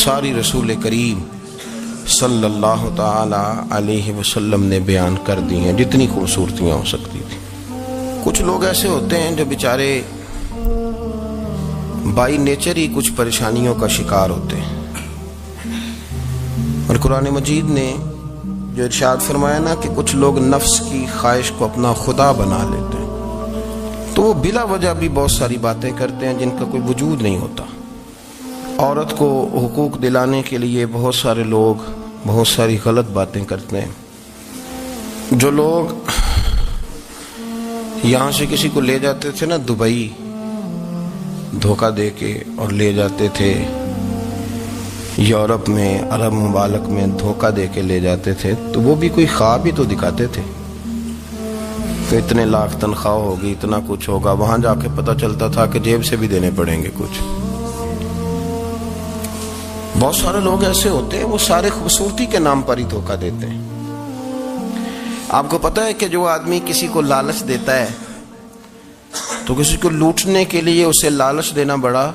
ساری رسول کریم صلی اللہ تعالی علیہ وسلم نے بیان کر دی ہیں، جتنی خوبصورتیاں ہو سکتی تھی۔ کچھ لوگ ایسے ہوتے ہیں جو بیچارے بائی نیچر ہی کچھ پریشانیوں کا شکار ہوتے ہیں، اور قرآن مجید نے جو ارشاد فرمایا نا کہ کچھ لوگ نفس کی خواہش کو اپنا خدا بنا لیتے ہیں، تو وہ بلا وجہ بھی بہت ساری باتیں کرتے ہیں جن کا کوئی وجود نہیں ہوتا۔ عورت کو حقوق دلانے کے لیے بہت سارے لوگ بہت ساری غلط باتیں کرتے ہیں۔ جو لوگ یہاں سے کسی کو لے جاتے تھے نا دبئی دھوکہ دے کے، اور لے جاتے تھے یورپ میں، عرب ممالک میں دھوکہ دے کے لے جاتے تھے، تو وہ بھی کوئی خواب ہی تو دکھاتے تھے کہ اتنے لاکھ تنخواہ ہوگی، اتنا کچھ ہوگا۔ وہاں جا کے پتہ چلتا تھا کہ جیب سے بھی دینے پڑیں گے کچھ۔ بہت سارے لوگ ایسے ہوتے ہیں، وہ سارے خوبصورتی کے نام پر ہی دھوکہ دیتے ہیں۔ آپ کو پتہ ہے کہ جو آدمی کسی کو لالچ دیتا ہے تو کسی کو لوٹنے کے لیے اسے لالچ دینا بڑا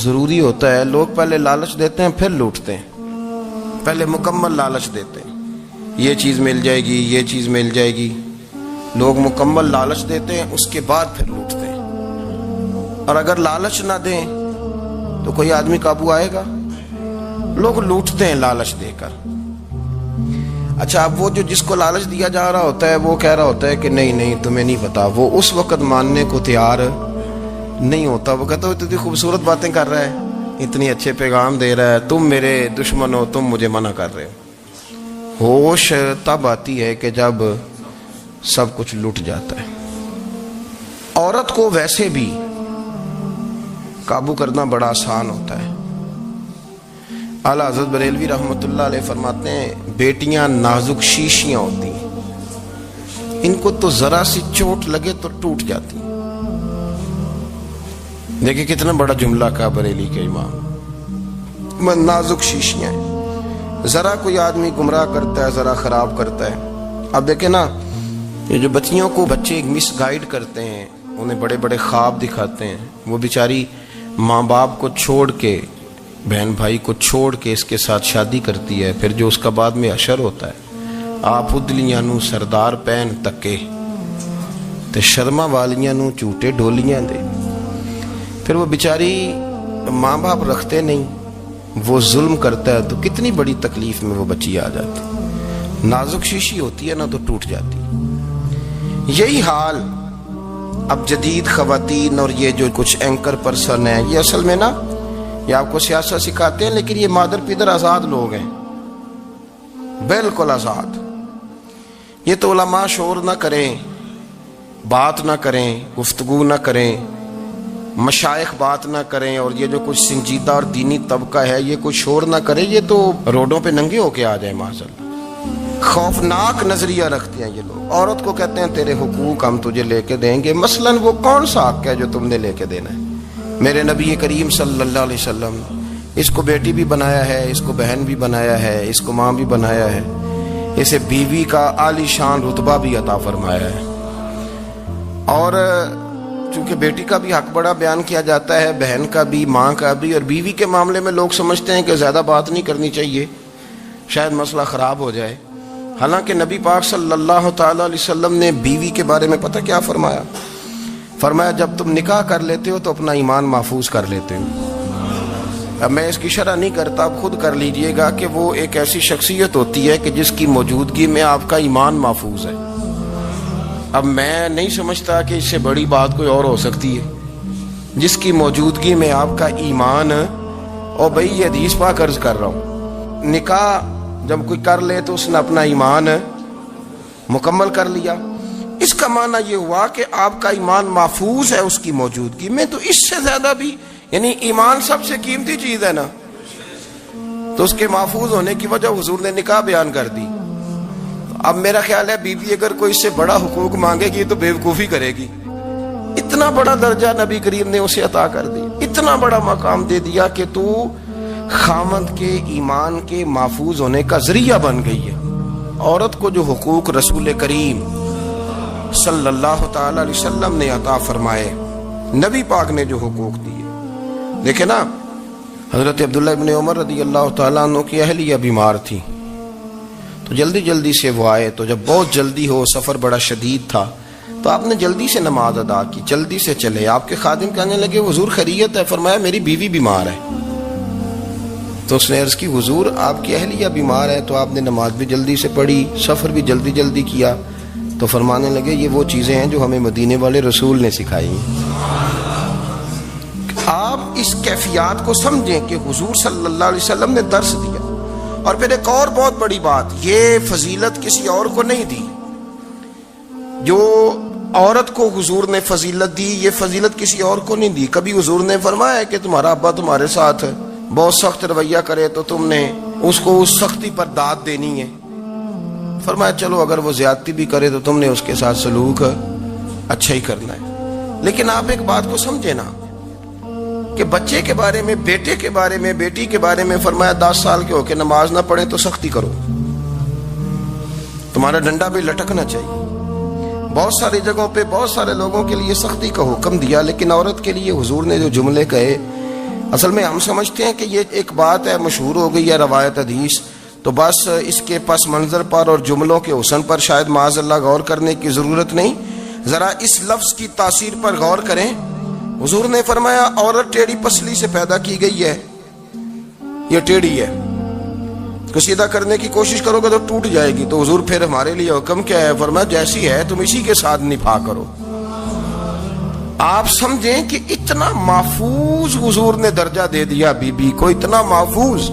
ضروری ہوتا ہے۔ لوگ پہلے لالچ دیتے ہیں پھر لوٹتے ہیں، پہلے مکمل لالچ دیتے ہیں، یہ چیز مل جائے گی، یہ چیز مل جائے گی۔ لوگ مکمل لالچ دیتے ہیں، اس کے بعد پھر لوٹتے ہیں۔ اور اگر لالچ نہ دیں تو کوئی آدمی قابو آئے گا؟ لوگ لوٹتے ہیں لالچ دے کر۔ اچھا، اب وہ جو جس کو لالچ دیا جا رہا ہوتا ہے وہ کہہ رہا ہوتا ہے کہ نہیں نہیں تمہیں نہیں پتا، وہ اس وقت ماننے کو تیار نہیں ہوتا۔ وہ کہتا ہے اتنی خوبصورت باتیں کر رہا ہے، اتنی اچھے پیغام دے رہا ہے، تم میرے دشمن ہو، تم مجھے منع کر رہے ہو۔ ہوش تب آتی ہے کہ جب سب کچھ لٹ جاتا ہے۔ عورت کو ویسے بھی قابو کرنا بڑا آسان ہوتا ہے۔ اعلیٰ حضرت بریلوی رحمۃ اللہ علیہ فرماتے ہیں بیٹیاں نازک شیشیاں ہوتی ہیں، ان کو تو ذرا سی چوٹ لگے تو ٹوٹ جاتی ہیں۔ دیکھیں کتنا بڑا جملہ کہا بریلی کے امام، نازک شیشیاں ہیں۔ ذرا کوئی آدمی گمراہ کرتا ہے، ذرا خراب کرتا ہے۔ اب دیکھیں نا، یہ جو بچیوں کو بچے مس گائیڈ کرتے ہیں، انہیں بڑے بڑے خواب دکھاتے ہیں، وہ بیچاری ماں باپ کو چھوڑ کے، بہن بھائی کو چھوڑ کے اس کے ساتھ شادی کرتی ہے، پھر جو اس کا بعد میں اشر ہوتا ہے، آپ ادلیاں نو سردار پہن تکے تے شرما والیاں نو چوٹے ڈولیاں دے۔ پھر وہ بیچاری ماں باپ رکھتے نہیں، وہ ظلم کرتا ہے، تو کتنی بڑی تکلیف میں وہ بچی آ جاتی۔ نازک شیشی ہوتی ہے نا تو ٹوٹ جاتی۔ یہی حال اب جدید خواتین اور یہ جو کچھ اینکر پرسن ہیں، یہ اصل میں نا یہ آپ کو سیاست سکھاتے ہیں، لیکن یہ مادر پیدر آزاد لوگ ہیں، بالکل آزاد۔ یہ تو علماء شور نہ کریں، بات نہ کریں، گفتگو نہ کریں، مشائخ بات نہ کریں، اور یہ جو کچھ سنجیدہ اور دینی طبقہ ہے یہ کوئی شور نہ کرے، یہ تو روڈوں پہ ننگے ہو کے آ جائیں معاذاللہ۔ خوفناک نظریہ رکھتے ہیں یہ لوگ۔ عورت کو کہتے ہیں تیرے حقوق ہم تجھے لے کے دیں گے۔ مثلاً وہ کون سا حق ہے جو تم نے لے کے دینا ہے؟ میرے نبی کریم صلی اللہ علیہ وسلم اس کو بیٹی بھی بنایا ہے، اس کو بہن بھی بنایا ہے، اس کو ماں بھی بنایا ہے، اسے بیوی کا عالی شان رتبہ بھی عطا فرمایا ہے۔ اور چونکہ بیٹی کا بھی حق بڑا بیان کیا جاتا ہے، بہن کا بھی، ماں کا بھی، اور بیوی کے معاملے میں لوگ سمجھتے ہیں کہ زیادہ بات نہیں کرنی چاہیے، شاید مسئلہ خراب ہو جائے۔ حالانکہ نبی پاک صلی اللہ تعالی علیہ وسلم نے بیوی کے بارے میں پتہ کیا فرمایا؟ فرمایا جب تم نکاح کر لیتے ہو تو اپنا ایمان محفوظ کر لیتے ہو۔ اب میں اس کی شرح نہیں کرتا، اب خود کر لیجئے گا کہ وہ ایک ایسی شخصیت ہوتی ہے کہ جس کی موجودگی میں آپ کا ایمان محفوظ ہے۔ اب میں نہیں سمجھتا کہ اس سے بڑی بات کوئی اور ہو سکتی ہے، جس کی موجودگی میں آپ کا ایمان، اور بھائی یہ حدیث پاک عرض کر رہا ہوں، نکاح جب کوئی کر لے تو اس نے اپنا ایمان مکمل کر لیا۔ اس کا معنی یہ ہوا کہ آپ کا ایمان محفوظ ہے اس کی موجودگی میں، تو اس سے زیادہ بھی، یعنی ایمان سب سے قیمتی چیز ہے نا، تو اس کے محفوظ ہونے کی وجہ حضور نے نکاح بیان کر دی۔ اب میرا خیال ہے بیوی اگر کوئی اس سے بڑا حقوق مانگے گی تو بیوقوفی کرے گی۔ اتنا بڑا درجہ نبی کریم نے اسے عطا کر دی، اتنا بڑا مقام دے دیا کہ تو خامد کے ایمان کے محفوظ ہونے کا ذریعہ بن گئی ہے۔ عورت کو جو حقوق رسول کریم صلی اللہ تعالی علیہ وسلم نے عطا فرمائے، نبی پاک نے جو حقوق دیے، دیکھیں نا، حضرت عبداللہ ابن عمر رضی اللہ تعالیٰ عنہ کی اہلیہ بیمار تھی، تو جلدی جلدی سے وہ آئے، تو جب بہت جلدی ہو، سفر بڑا شدید تھا، تو آپ نے جلدی سے نماز ادا کی، جلدی سے چلے۔ آپ کے خادم کہنے لگے حضور خیریت ہے؟ فرمایا میری بیوی بیمار ہے۔ تو اس نے عرض کی حضور آپ کی اہلیہ بیمار ہے، تو آپ نے نماز بھی جلدی سے پڑھی، سفر بھی جلدی جلدی کیا۔ تو فرمانے لگے یہ وہ چیزیں ہیں جو ہمیں مدینے والے رسول نے سکھائی۔ آپ اس کیفیات کو سمجھیں کہ حضور صلی اللہ علیہ وسلم نے درس دیا۔ اور پھر ایک اور بہت بڑی بات، یہ فضیلت کسی اور کو نہیں دی، جو عورت کو حضور نے فضیلت دی، یہ فضیلت کسی اور کو نہیں دی۔ کبھی حضور نے فرمایا کہ تمہارا ابا تمہارے ساتھ بہت سخت رویہ کرے تو تم نے اس کو اس سختی پر داد دینی ہے؟ فرمایا چلو اگر وہ زیادتی بھی کرے تو تم نے اس کے ساتھ سلوک اچھا ہی کرنا ہے۔ لیکن آپ ایک بات کو سمجھے نا کہ بچے کے بارے میں، بیٹے کے بارے میں، بیٹی کے بارے میں فرمایا 10 سال کے ہو کے نماز نہ پڑھیں تو سختی کرو، تمہارا ڈنڈا بھی لٹکنا چاہیے۔ بہت ساری جگہوں پہ بہت سارے لوگوں کے لیے سختی کا حکم دیا، لیکن عورت کے لیے حضور نے جو جملے کہے، اصل میں ہم سمجھتے ہیں کہ یہ ایک بات ہے، مشہور ہو گئی ہے روایت حدیث، تو بس اس کے پس منظر پر اور جملوں کے حسن پر شاید معاذ اللہ غور کرنے کی ضرورت نہیں۔ ذرا اس لفظ کی تاثیر پر غور کریں۔ حضور نے فرمایا عورت ٹیڑھی پسلی سے پیدا کی گئی ہے، یہ ٹیڑھی ہے، کو سیدھا کرنے کی کوشش کرو گے تو ٹوٹ جائے گی۔ تو حضور پھر ہمارے لیے حکم کیا ہے؟ فرمایا جیسی ہے تم اسی کے ساتھ نبھا کرو۔ آپ سمجھیں کہ اتنا محفوظ حضور نے درجہ دے دیا بی بی کو، اتنا محفوظ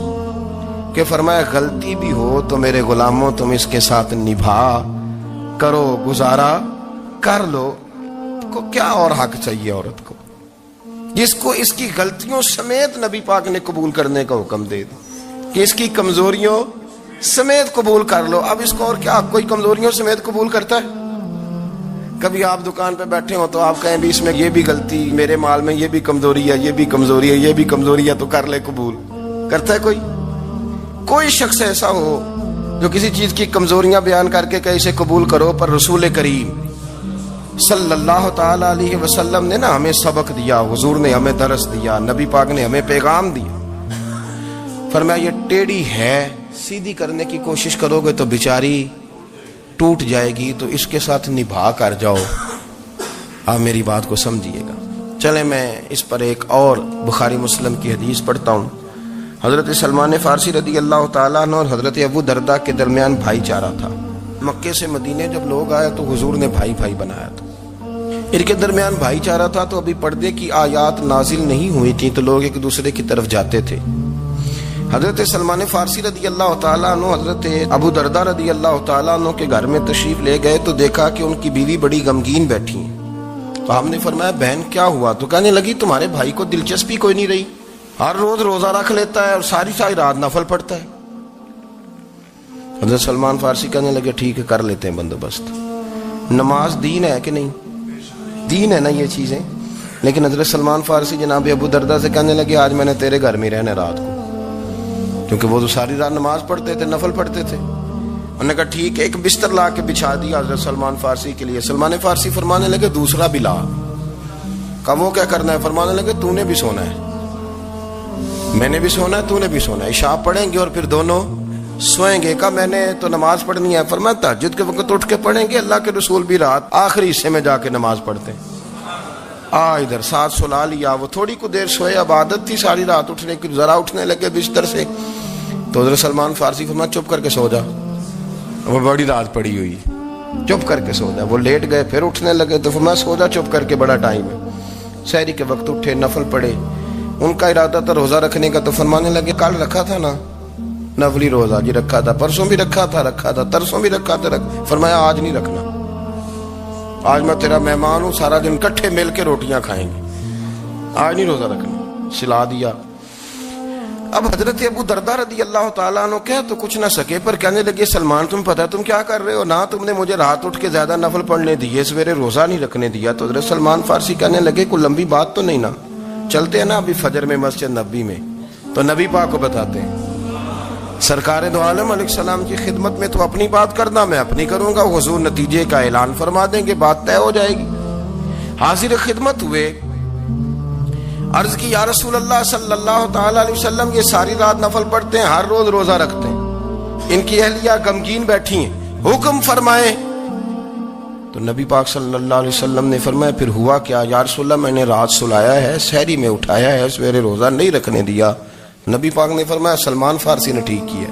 کہ فرمایا غلطی بھی ہو تو میرے غلاموں تم اس کے ساتھ نبھا کرو، گزارا کر لو۔ کو کیا اور حق چاہیے عورت کو، جس کو اس کی غلطیوں سمیت نبی پاک نے قبول کرنے کا حکم دے دی کہ اس کی کمزوریوں سمیت قبول کر لو۔ اب اس کو اور کیا کوئی کمزوریوں سمیت قبول کرتا ہے؟ کبھی آپ دکان پہ بیٹھے ہو تو آپ کہیں بھی اس میں یہ بھی غلطی، میرے مال میں یہ بھی کمزوری ہے، یہ بھی کمزوری ہے، یہ بھی کمزوری ہے، تو کر لے قبول؟ کرتا ہے کوئی؟ کوئی شخص ایسا ہو جو کسی چیز کی کمزوریاں بیان کر کے کہ اسے قبول کرو؟ پر رسول کریم صلی اللہ تعالی علیہ وسلم نے نا ہمیں سبق دیا، حضور نے ہمیں درس دیا، نبی پاک نے ہمیں پیغام دیا۔ فرمایا یہ ٹیڑھی ہے، سیدھی کرنے کی کوشش کرو گے تو بیچاری ٹوٹ جائے گی، تو اس کے ساتھ نبھا کر جاؤ۔ آپ میری بات کو سمجھیے گا۔ چلیں میں اس پر ایک اور بخاری مسلم کی حدیث پڑھتا ہوں۔ حضرت سلمان فارسی رضی اللہ تعالیٰ عنہ اور حضرت ابو درداء کے درمیان بھائی چارہ تھا۔ مکے سے مدینے جب لوگ آئے تو حضور نے بھائی بھائی بنایا تھا، ان کے درمیان بھائی چارہ تھا، تو ابھی پردے کی آیات نازل نہیں ہوئی تھی، تو لوگ ایک دوسرے کی طرف جاتے تھے۔ حضرت سلمان فارسی رضی اللہ تعالیٰ عنہ حضرت ابو درداء رضی اللہ تعالیٰ عنہ کے گھر میں تشریف لے گئے تو دیکھا کہ ان کی بیوی بڑی غمگین بیٹھی ہیں۔ تو ہم نے فرمایا بہن کیا ہوا؟ تو کہنے لگی تمہارے بھائی کو دلچسپی کوئی نہیں رہی، ہر روز روزہ رکھ لیتا ہے اور ساری رات نفل پڑھتا ہے۔ حضرت سلمان فارسی کہنے لگے ٹھیک ہے کر لیتے ہیں بندوبست۔ نماز دین ہے کہ نہیں؟ دین ہے نا یہ چیزیں۔ لیکن حضرت سلمان فارسی جناب ابو درداء سے کہنے لگے آج میں نے تیرے گھر میں رہنا رات کو، کیونکہ وہ تو ساری رات نماز پڑھتے تھے، نفل پڑھتے تھے۔ انہوں نے کہا ٹھیک ہے، ایک بستر لا کے بچھا دیا حضرت سلمان فارسی کے لیے۔ سلمان فارسی فرمانے لگے دوسرا بھی لا۔ کہا وہ کیا کرنا ہے؟ فرمانے لگے تو نے بھی سونا ہے، میں نے بھی سونا ہے، تو نے بھی سونا ہے، عشاء پڑھیں گے اور پھر دونوں سوئیں گے۔ کہا میں نے تو نماز پڑھنی ہے۔ فرمایا تہجد کے وقت اٹھ کے پڑھیں گے، اللہ کے رسول بھی رات آخری حصے میں جا کے نماز پڑھتے ہیں۔ ادھر ساتھ سلا لیا، وہ تھوڑی کو دیر سوئے، اب عادت تھی ساری رات اٹھنے کی، ذرا اٹھنے لگے بستر سے تو حضرت سلمان فارسی فرمایا چپ کر کے سو جا، وہ بڑی رات پڑی ہوئی، چپ کر کے سو جا۔ وہ لیٹ گئے، پھر اٹھنے لگے تو فرمایا سو جا چپ کر کے، بڑا ٹائم ہے۔ سحری کے وقت اٹھے، نفل پڑھے، ان کا ارادہ تھا روزہ رکھنے کا، تو فرمانے لگے کل رکھا تھا نا نفلی روزہ؟ جی رکھا تھا۔ پرسوں بھی رکھا تھا؟ ترسوں بھی رکھا تھا۔ فرمایا آج نہیں رکھنا، آج میں تیرا مہمان ہوں، سارا دن کٹھے مل کے روٹیاں کھائیں گے، آج نہیں روزہ رکھنا، سلا دیا۔ اب حضرت ابو درداء رضی اللہ تعالیٰ عنہ کہہ تو کچھ نہ سکے، پر کہنے لگے سلمان تم پتہ تم کیا کر رہے ہو؟ نہ تم نے مجھے رات اٹھ کے زیادہ نفل پڑھنے دیے، سویرے روزہ نہیں رکھنے دیا۔ تو حضرت سلمان فارسی کہنے لگے کوئی لمبی بات تو نہیں نا، چلتے ہیں نا ابھی فجر میں مسجد نبی میں، تو نبی پاک کو بتاتے ہیں۔ سرکار دو عالم علیہ السلام کی خدمت میں تو اپنی بات کرنا، میں اپنی کروں گا، حضور نتیجے کا اعلان فرما دیں گے، بات طے ہو جائے گی۔ حاضر خدمت ہوئے، عرض کی یا رسول اللہ صلی اللہ تعالی علیہ وسلم یہ ساری رات نفل پڑھتے ہیں، ہر روز روزہ رکھتے ہیں، ان کی اہلیہ غمگین بیٹھی ہیں، حکم فرمائیں۔ تو نبی پاک صلی اللہ علیہ وسلم نے فرمایا پھر ہوا کیا؟ یا رسول اللہ میں نے رات سلایا ہے، سحری میں اٹھایا ہے، سویرے روزہ نہیں رکھنے دیا۔ نبی پاک نے فرمایا سلمان فارسی نے ٹھیک کیا،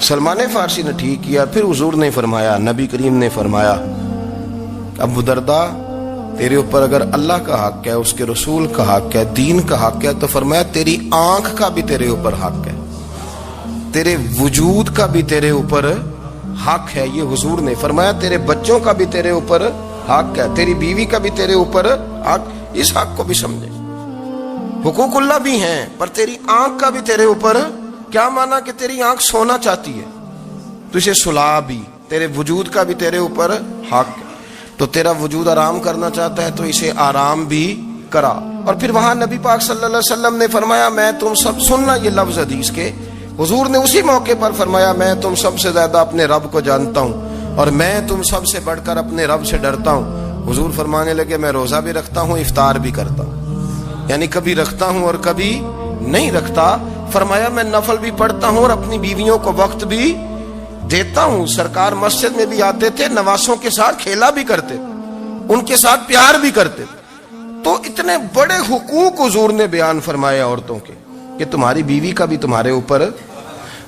سلمان فارسی نے ٹھیک کیا۔ پھر حضور نے فرمایا، نبی کریم نے فرمایا ابو درداء تیرے اوپر اگر اللہ کا حق ہے، اس کے رسول کا حق ہے، دین کا حق ہے، تو فرمایا تیری آنکھ کا بھی تیرے اوپر حق ہے، تیرے وجود کا بھی تیرے اوپر حق ہے۔ یہ حضور نے فرمایا تیرے بچوں کا بھی تیرے اوپر حق ہے، تیری بیوی کا بھی تیرے اوپر حق۔ اس حق کو بھی سمجھے، حقوق اللہ بھی ہیں، پر تیری آنکھ کا بھی تیرے اوپر کیا مانا کہ تیری آنکھ سونا چاہتی ہے تو اسے سلا بھی، تیرے وجود کا بھی تیرے اوپر حق ہے، تو تیرا وجود آرام کرنا چاہتا ہے تو اسے آرام بھی کرا۔ اور پھر وہاں نبی پاک صلی اللہ علیہ وسلم نے فرمایا میں تم سب، سننا یہ لفظ حدیث کے، حضور نے اسی موقع پر فرمایا میں تم سب سے زیادہ اپنے رب کو جانتا ہوں اور میں تم سب سے بڑھ کر اپنے رب سے ڈرتا ہوں۔ حضور فرمانے لگے میں روزہ بھی رکھتا ہوں، افطار بھی کرتا ہوں، یعنی کبھی رکھتا ہوں اور کبھی نہیں رکھتا۔ فرمایا میں نفل بھی پڑھتا ہوں اور اپنی بیویوں کو وقت بھی دیتا ہوں۔ سرکار مسجد میں بھی آتے تھے، نواسوں کے ساتھ کھیلا بھی کرتے تھے، ان کے ساتھ پیار بھی کرتے تھے۔ تو اتنے بڑے حقوق حضور نے بیان فرمائے عورتوں کے کہ تمہاری بیوی کا بھی تمہارے اوپر۔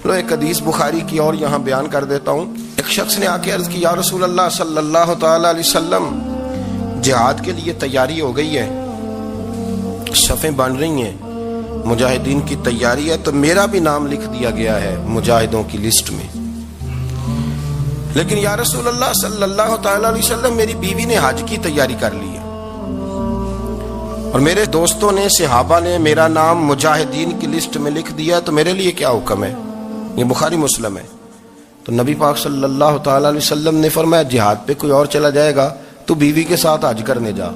لو ایک حدیث بخاری کی اور یہاں بیان کر دیتا ہوں۔ ایک شخص نے آ کے عرض کی یا رسول اللہ صلی اللہ تعالی علیہ وسلم جہاد کے لیے تیاری ہو گئی ہے، صفیں بن رہی ہیں، مجاہدین کی تیاری ہے، تو میرا بھی نام لکھ دیا گیا ہے مجاہدوں کی لسٹ میں، لیکن یا رسول اللہ صلی اللہ تعالی علیہ وسلم میری بیوی نے حج کی تیاری کر لی ہے اور میرے دوستوں نے، صحابہ نے میرا نام مجاہدین کی لسٹ میں لکھ دیا، تو میرے لیے کیا حکم ہے؟ یہ بخاری مسلم ہے۔ تو نبی پاک صلی اللہ تعالی علیہ وسلم نے فرمایا جہاد پہ کوئی اور چلا جائے گا تو بیوی کے ساتھ حج کرنے جا،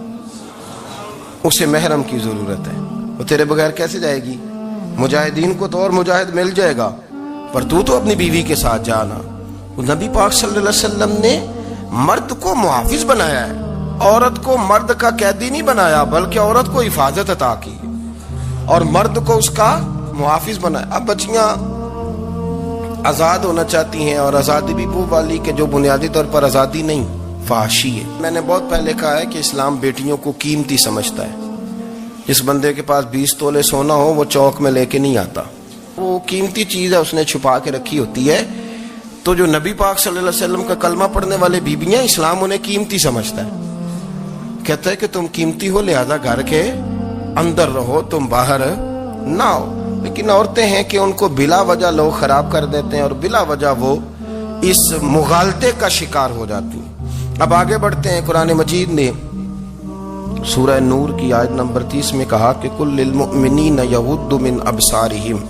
اسے محرم کی ضرورت ہے، وہ تیرے بغیر کیسے جائے گی؟ مجاہدین کو تو اور مجاہد مل جائے گا، پر تو اپنی بیوی کے ساتھ جانا۔ نبی پاک صلی اللہ علیہ وسلم نے مرد کو محافظ بنایا ہے، عورت کو مرد کا قیدی نہیں بنایا، بلکہ عورت کو حفاظت عطا کی اور مرد کو اس کا محافظ بنایا۔ اب بچیاں آزاد ہونا چاہتی ہیں، اور آزادی بھی وہ والی کہ جو بنیادی طور پر آزادی نہیں، فحاشی ہے۔ میں نے بہت پہلے کہا ہے کہ اسلام بیٹیوں کو قیمتی سمجھتا ہے۔ جس بندے کے پاس 20 تولے سونا ہو وہ چوک میں لے کے نہیں آتا، وہ قیمتی چیز ہے، اس نے چھپا کے رکھی ہوتی ہے۔ تو جو نبی پاک صلی اللہ علیہ وسلم کا کلمہ پڑھنے والے بیبیاں، اسلام انہیں قیمتی سمجھتا ہے، کہتا ہے کہ تم قیمتی ہو لہذا گھر کے اندر رہو، تم باہر نہ ہو۔ لیکن عورتیں ہیں کہ ان کو بلا وجہ لوگ خراب کر دیتے ہیں اور بلا وجہ وہ اس مغالطے کا شکار ہو جاتی ہیں۔ اب آگے بڑھتے ہیں۔ قرآن مجید نے سورہ نور کی آیت نمبر 30 میں کہا کہ کل للمؤمنین یغضوا من ابصارہم،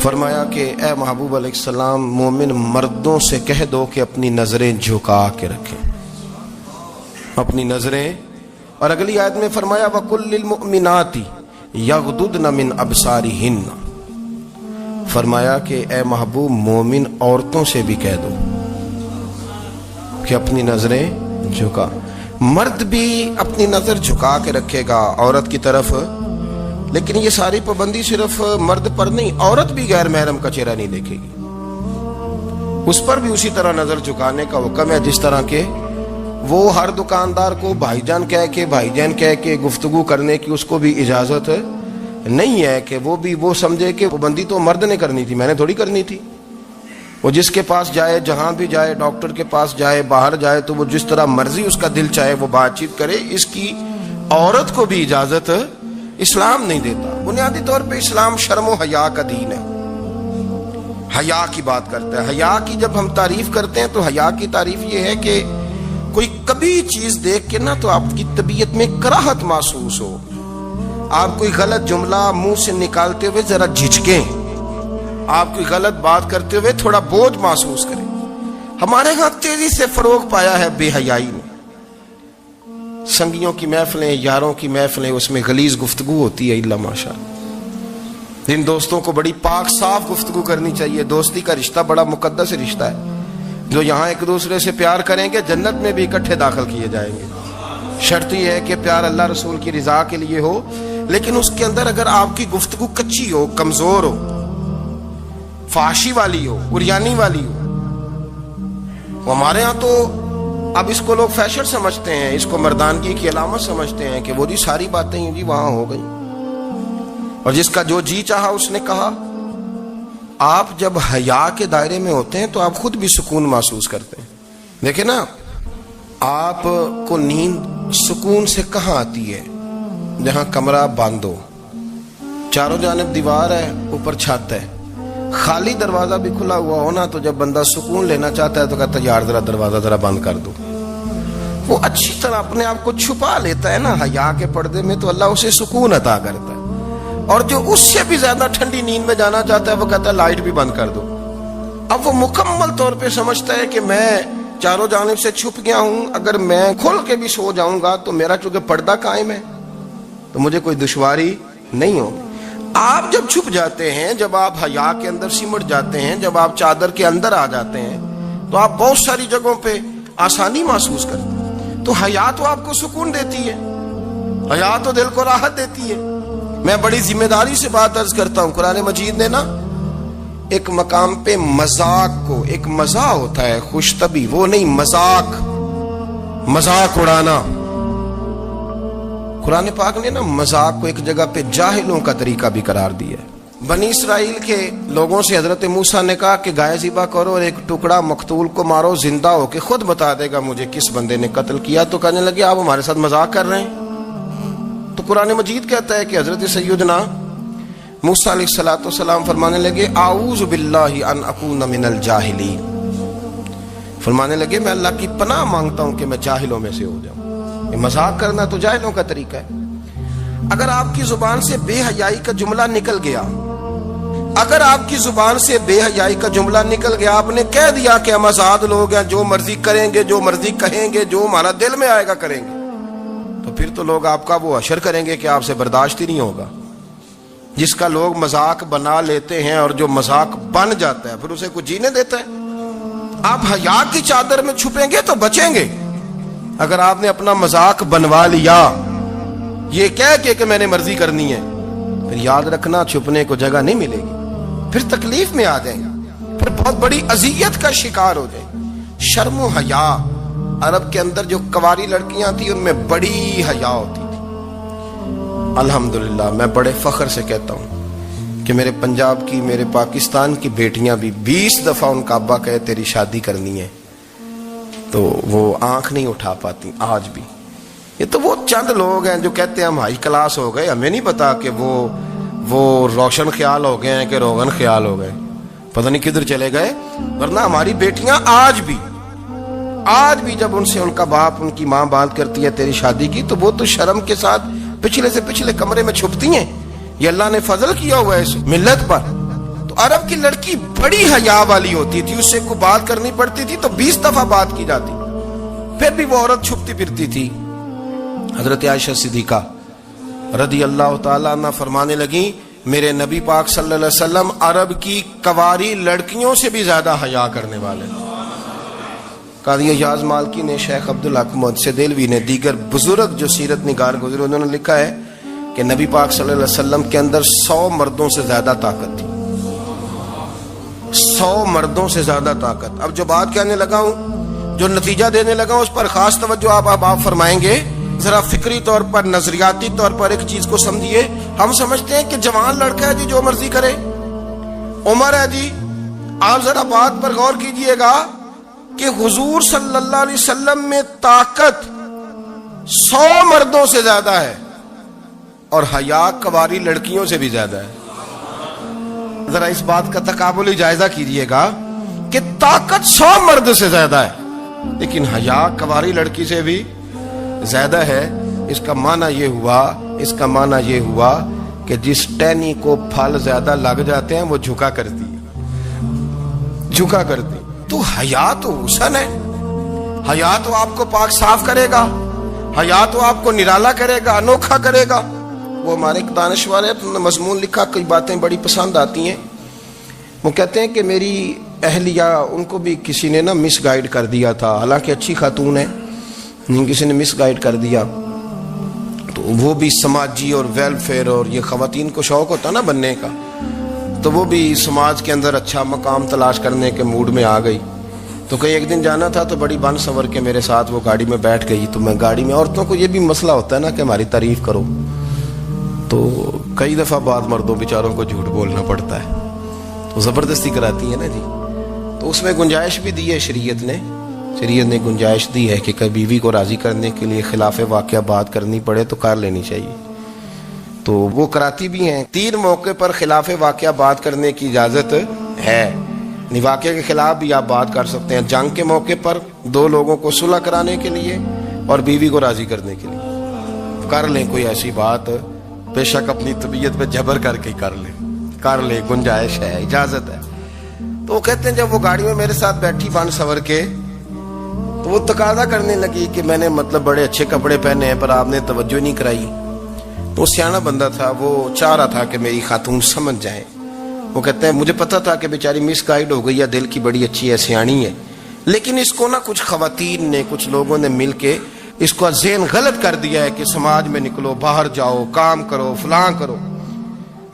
فرمایا کہ اے محبوب علیہ السلام مومن مردوں سے کہہ دو کہ اپنی نظریں جھکا کے رکھیں، اپنی نظریں۔ اور اگلی آیت میں فرمایا وَقُلْ لِلْمُؤْمِنَاتِ یغضضن من ابصارہن، فرمایا کہ اے محبوب مومن عورتوں سے بھی کہہ دو کہ اپنی نظریں جھکا۔ مرد بھی اپنی نظر جھکا کے رکھے گا عورت کی طرف، لیکن یہ ساری پابندی صرف مرد پر نہیں، عورت بھی غیر محرم کا چہرہ نہیں دیکھے گی، اس پر بھی اسی طرح نظر جھکانے کا حکم ہے، جس طرح کے وہ ہر دکاندار کو بھائی جان کہہ کے، بھائی جان کہہ کے گفتگو کرنے کی اس کو بھی اجازت نہیں ہے کہ وہ بھی وہ سمجھے کہ پابندی تو مرد نے کرنی تھی، میں نے تھوڑی کرنی تھی۔ وہ جس کے پاس جائے، جہاں بھی جائے، ڈاکٹر کے پاس جائے، باہر جائے، تو وہ جس طرح مرضی اس کا دل چاہے وہ بات چیت کرے، اس کی عورت کو بھی اجازت اسلام نہیں دیتا۔ بنیادی طور پہ اسلام شرم و حیا کا دین ہے، حیا کی بات کرتا ہے۔ حیا کی جب ہم تعریف کرتے ہیں تو حیا کی تعریف یہ ہے کہ کوئی کبھی چیز دیکھ کے نہ تو آپ کی طبیعت میں کراہت محسوس ہو، آپ کوئی غلط جملہ منہ سے نکالتے ہوئے ذرا جھجکیں، آپ کوئی غلط بات کرتے ہوئے تھوڑا بوجھ محسوس کریں۔ ہمارے ہاں تیزی سے فروغ پایا ہے بے حیائی میں، سنگیوں کی محفلیں، یاروں کی محفلیں، اس میں غلیظ گفتگو ہوتی ہے، الا ماشاءاللہ۔ جن دوستوں کو بڑی پاک صاف گفتگو کرنی چاہیے، دوستی کا رشتہ بڑا مقدس رشتہ ہے، جو یہاں ایک دوسرے سے پیار کریں گے جنت میں بھی اکٹھے داخل کیے جائیں گے۔ شرط یہ ہے کہ پیار اللہ رسول کی رضا کے لیے ہو، لیکن اس کے اندر اگر آپ کی گفتگو کچی ہو، کمزور ہو، فحاشی والی ہو، عریانی والی ہو، ہمارے ہاں تو اب اس کو لوگ فیشن سمجھتے ہیں، اس کو مردانگی کی علامت سمجھتے ہیں کہ وہ جی ساری باتیں جی وہاں ہو گئی، اور جس کا جو جی چاہا اس نے کہا۔ آپ جب حیا کے دائرے میں ہوتے ہیں تو آپ خود بھی سکون محسوس کرتے ہیں۔ دیکھیں نا، آپ کو نیند سکون سے کہاں آتی ہے؟ جہاں کمرہ بند ہو، چاروں جانب دیوار ہے، اوپر چھت ہے، خالی دروازہ بھی کھلا ہوا ہو نا، تو جب بندہ سکون لینا چاہتا ہے تو کہتا ہے یار ذرا دروازہ ذرا بند کر دو۔ وہ اچھی طرح اپنے آپ کو چھپا لیتا ہے نا حیا کے پردے میں، تو اللہ اسے سکون عطا کرتا ہے۔ اور جو اس سے بھی زیادہ ٹھنڈی نیند میں جانا چاہتا ہے وہ کہتا ہے لائٹ بھی بند کر دو۔ اب وہ مکمل طور پہ سمجھتا ہے کہ میں چاروں جانب سے چھپ گیا ہوں، اگر میں کھل کے بھی سو جاؤں گا تو میرا چونکہ پردہ قائم ہے تو مجھے کوئی دشواری نہیں ہوگی۔ آپ جب چھپ جاتے ہیں، جب آپ حیا کے اندر سمٹ جاتے ہیں، جب آپ چادر کے اندر آ جاتے ہیں تو آپ بہت ساری جگہوں پہ آسانی محسوس کرتے ہیں۔ تو حیا تو آپ کو سکون دیتی ہے، حیا تو دل کو راحت دیتی ہے۔ میں بڑی ذمہ داری سے بات عرض کرتا ہوں، قرآن مجید نے نا ایک مقام پہ مذاق کو، ایک مزاح ہوتا ہے خوش طبی، وہ نہیں مذاق، مذاق اڑانا۔ قرآن پاک نے نا مذاق کو ایک جگہ پہ جاہلوں کا طریقہ بھی قرار دیا ہے۔ بنی اسرائیل کے لوگوں سے حضرت موسیٰ نے کہا کہ گائے ذبح کرو اور ایک ٹکڑا مقتول کو مارو، زندہ ہو کے خود بتا دے گا مجھے کس بندے نے قتل کیا۔ تو کہنے لگے آپ ہمارے ساتھ مذاق کر رہے ہیں۔ تو قرآن مجید کہتا ہے کہ حضرت سیدنا موسیٰ علیہ السلام فرمانے لگے اعوذ باللہ ان اکون من الجاہلین، فرمانے لگے میں اللہ کی پناہ مانگتا ہوں کہ میں جاہلوں میں سے ہو جاؤں۔ یہ مذاق کرنا تو جاہلوں کا طریقہ ہے۔ اگر آپ کی زبان سے بے حیائی کا جملہ نکل گیا، اگر آپ کی زبان سے بے حیائی کا جملہ نکل گیا، آپ نے کہہ دیا کہ ہم آزاد لوگ ہیں، جو مرضی کریں گے، جو مرضی کہیں گے، جو ہمارا دل میں آئے گا کریں گے، تو پھر تو لوگ آپ کا وہ حشر کریں گے کہ آپ سے برداشت ہی نہیں ہوگا۔ جس کا لوگ مذاق بنا لیتے ہیں اور جو مذاق بن جاتا ہے پھر اسے کچھ جینے دیتا ہے۔ آپ حیا کی چادر میں چھپیں گے تو بچیں گے۔ اگر آپ نے اپنا مذاق بنوا لیا یہ کہہ کے کہ میں نے مرضی کرنی ہے، پھر یاد رکھنا چھپنے کو جگہ نہیں ملے گی، پھر تکلیف میں آ جائیں گے، پھر بہت بڑی اذیت کا شکار ہو جائیں گے۔ شرم و حیا، عرب کے اندر جو کواری لڑکیاں تھیں ان میں بڑی حیا ہوتی تھی۔ الحمدللہ میں بڑے فخر سے کہتا ہوں کہ میرے پنجاب کی، میرے پاکستان کی بیٹیاں بھی 20 دفعہ ان کا ابا کہے تیری شادی کرنی ہے تو وہ آنکھ نہیں اٹھا پاتی آج بھی۔ یہ تو وہ چند لوگ ہیں جو کہتے ہیں ہم ہائی کلاس ہو گئے، ہمیں نہیں پتا کہ وہ روشن خیال ہو گئے ہیں کہ روغن خیال ہو گئے، پتہ نہیں کدھر چلے گئے۔ ورنہ ہماری بیٹیاں آج بھی جب ان سے ان کا باپ، ان کی ماں بات کرتی ہے تیری شادی کی، تو وہ تو شرم کے ساتھ پچھلے سے پچھلے کمرے میں چھپتی ہیں۔ یہ اللہ نے فضل کیا ہوا ہے اس ملت پر۔ تو عرب کی لڑکی بڑی حیا والی ہوتی تھی، اس سے کوئی بات کرنی پڑتی تھی تو 20 دفعہ بات کی جاتی، پھر بھی وہ عورت چھپتی پھرتی تھی۔ حضرت عائشہ صدیقہ رضی اللہ تعالیٰ عنہ فرمانے لگیں میرے نبی پاک صلی اللہ علیہ وسلم عرب کی کواری لڑکیوں سے بھی زیادہ حیا کرنے والے۔ قاضی اعجاز مالکی نے، شیخ عبدالحق محدث دہلوی نے، دیگر بزرگ جو سیرت نگار گزرے انہوں نے لکھا ہے کہ نبی پاک صلی اللہ علیہ وسلم کے اندر 100 مردوں سے زیادہ طاقت تھی، 100 مردوں سے زیادہ طاقت۔ اب جو بات کہنے لگا ہوں، جو نتیجہ دینے لگا ہوں، اس پر خاص توجہ آپ فرمائیں گے۔ ذرا فکری طور پر، نظریاتی طور پر ایک چیز کو سمجھیے۔ ہم سمجھتے ہیں کہ جوان لڑکا ہے جی جو مرضی کرے، عمر ہے جی۔ آپ ذرا بات پر غور کیجئے گا کہ حضور صلی اللہ علیہ وسلم میں طاقت 100 مردوں سے زیادہ ہے اور حیا کواری لڑکیوں سے بھی زیادہ ہے۔ ذرا اس بات کا تقابلی جائزہ کیجئے گا کہ طاقت 100 مرد سے زیادہ ہے لیکن حیا کواری لڑکی سے بھی زیادہ ہے۔ اس کا معنی یہ ہوا کہ جس ٹہنی کو پھل زیادہ لگ جاتے ہیں وہ جھکا کرتی تو حیا تو حسن ہے، حیا تو آپ کو پاک صاف کرے گا، حیا تو آپ کو نرالا کرے گا، انوکھا کرے گا۔ وہ ہمارے ایک دانشور ہے، انہوں نے مضمون لکھا، کئی باتیں بڑی پسند آتی ہیں۔ وہ کہتے ہیں کہ میری اہلیہ، ان کو بھی کسی نے نا مس گائیڈ کر دیا تھا، حالانکہ اچھی خاتون ہے، کسی نے مس گائیڈ کر دیا تو وہ بھی سماجی اور ویلفیئر اور یہ خواتین کو شوق ہوتا نا بننے کا، تو وہ بھی سماج کے اندر اچھا مقام تلاش کرنے کے موڈ میں آ گئی. تو کہیں ایک دن جانا تھا تو بڑی بن سنور کے میرے ساتھ وہ گاڑی میں بیٹھ گئی. تو میں گاڑی میں، عورتوں کو یہ بھی مسئلہ ہوتا ہے نا کہ ہماری تعریف کرو، تو کئی دفعہ بعض مردوں بیچاروں کو جھوٹ بولنا پڑتا ہے، تو زبردستی کراتی ہے نا جی. تو اس میں گنجائش بھی دی ہے شریعت نے گنجائش دی ہے کہ کبھی بیوی کو راضی کرنے کے لیے خلاف واقعہ بات کرنی پڑے تو کر لینی چاہیے. تو وہ کراتی بھی ہیں. 3 موقع پر خلاف واقعہ بات کرنے کی اجازت ہے. واقعے کے خلاف بھی آپ بات کر سکتے ہیں. جنگ کے موقع پر 2 لوگوں کو صلح کرانے کے لیے اور بیوی کو راضی کرنے کے لیے کر لیں کوئی ایسی بات، بے شک اپنی طبیعت پہ جبر کر کے کر لیں، گنجائش ہے، اجازت ہے. تو وہ کہتے ہیں جب وہ گاڑی میں میرے ساتھ بیٹھی بن سنور کے، تو وہ تقاضا کرنے لگی کہ میں نے مطلب بڑے اچھے کپڑے پہنے ہیں پر آپ نے توجہ نہیں کرائی. تو سیانا بندہ تھا، وہ چاہ رہا تھا کہ میری خاتون سمجھ جائے. وہ کہتے ہیں مجھے پتا تھا کہ بیچاری مس گائیڈ ہو گئی ہے، دل کی بڑی اچھی ہے، سیانی ہے، لیکن اس کو نا کچھ خواتین نے، کچھ لوگوں نے مل کے اس کو ذہن غلط کر دیا ہے کہ سماج میں نکلو، باہر جاؤ، کام کرو، فلاں کرو،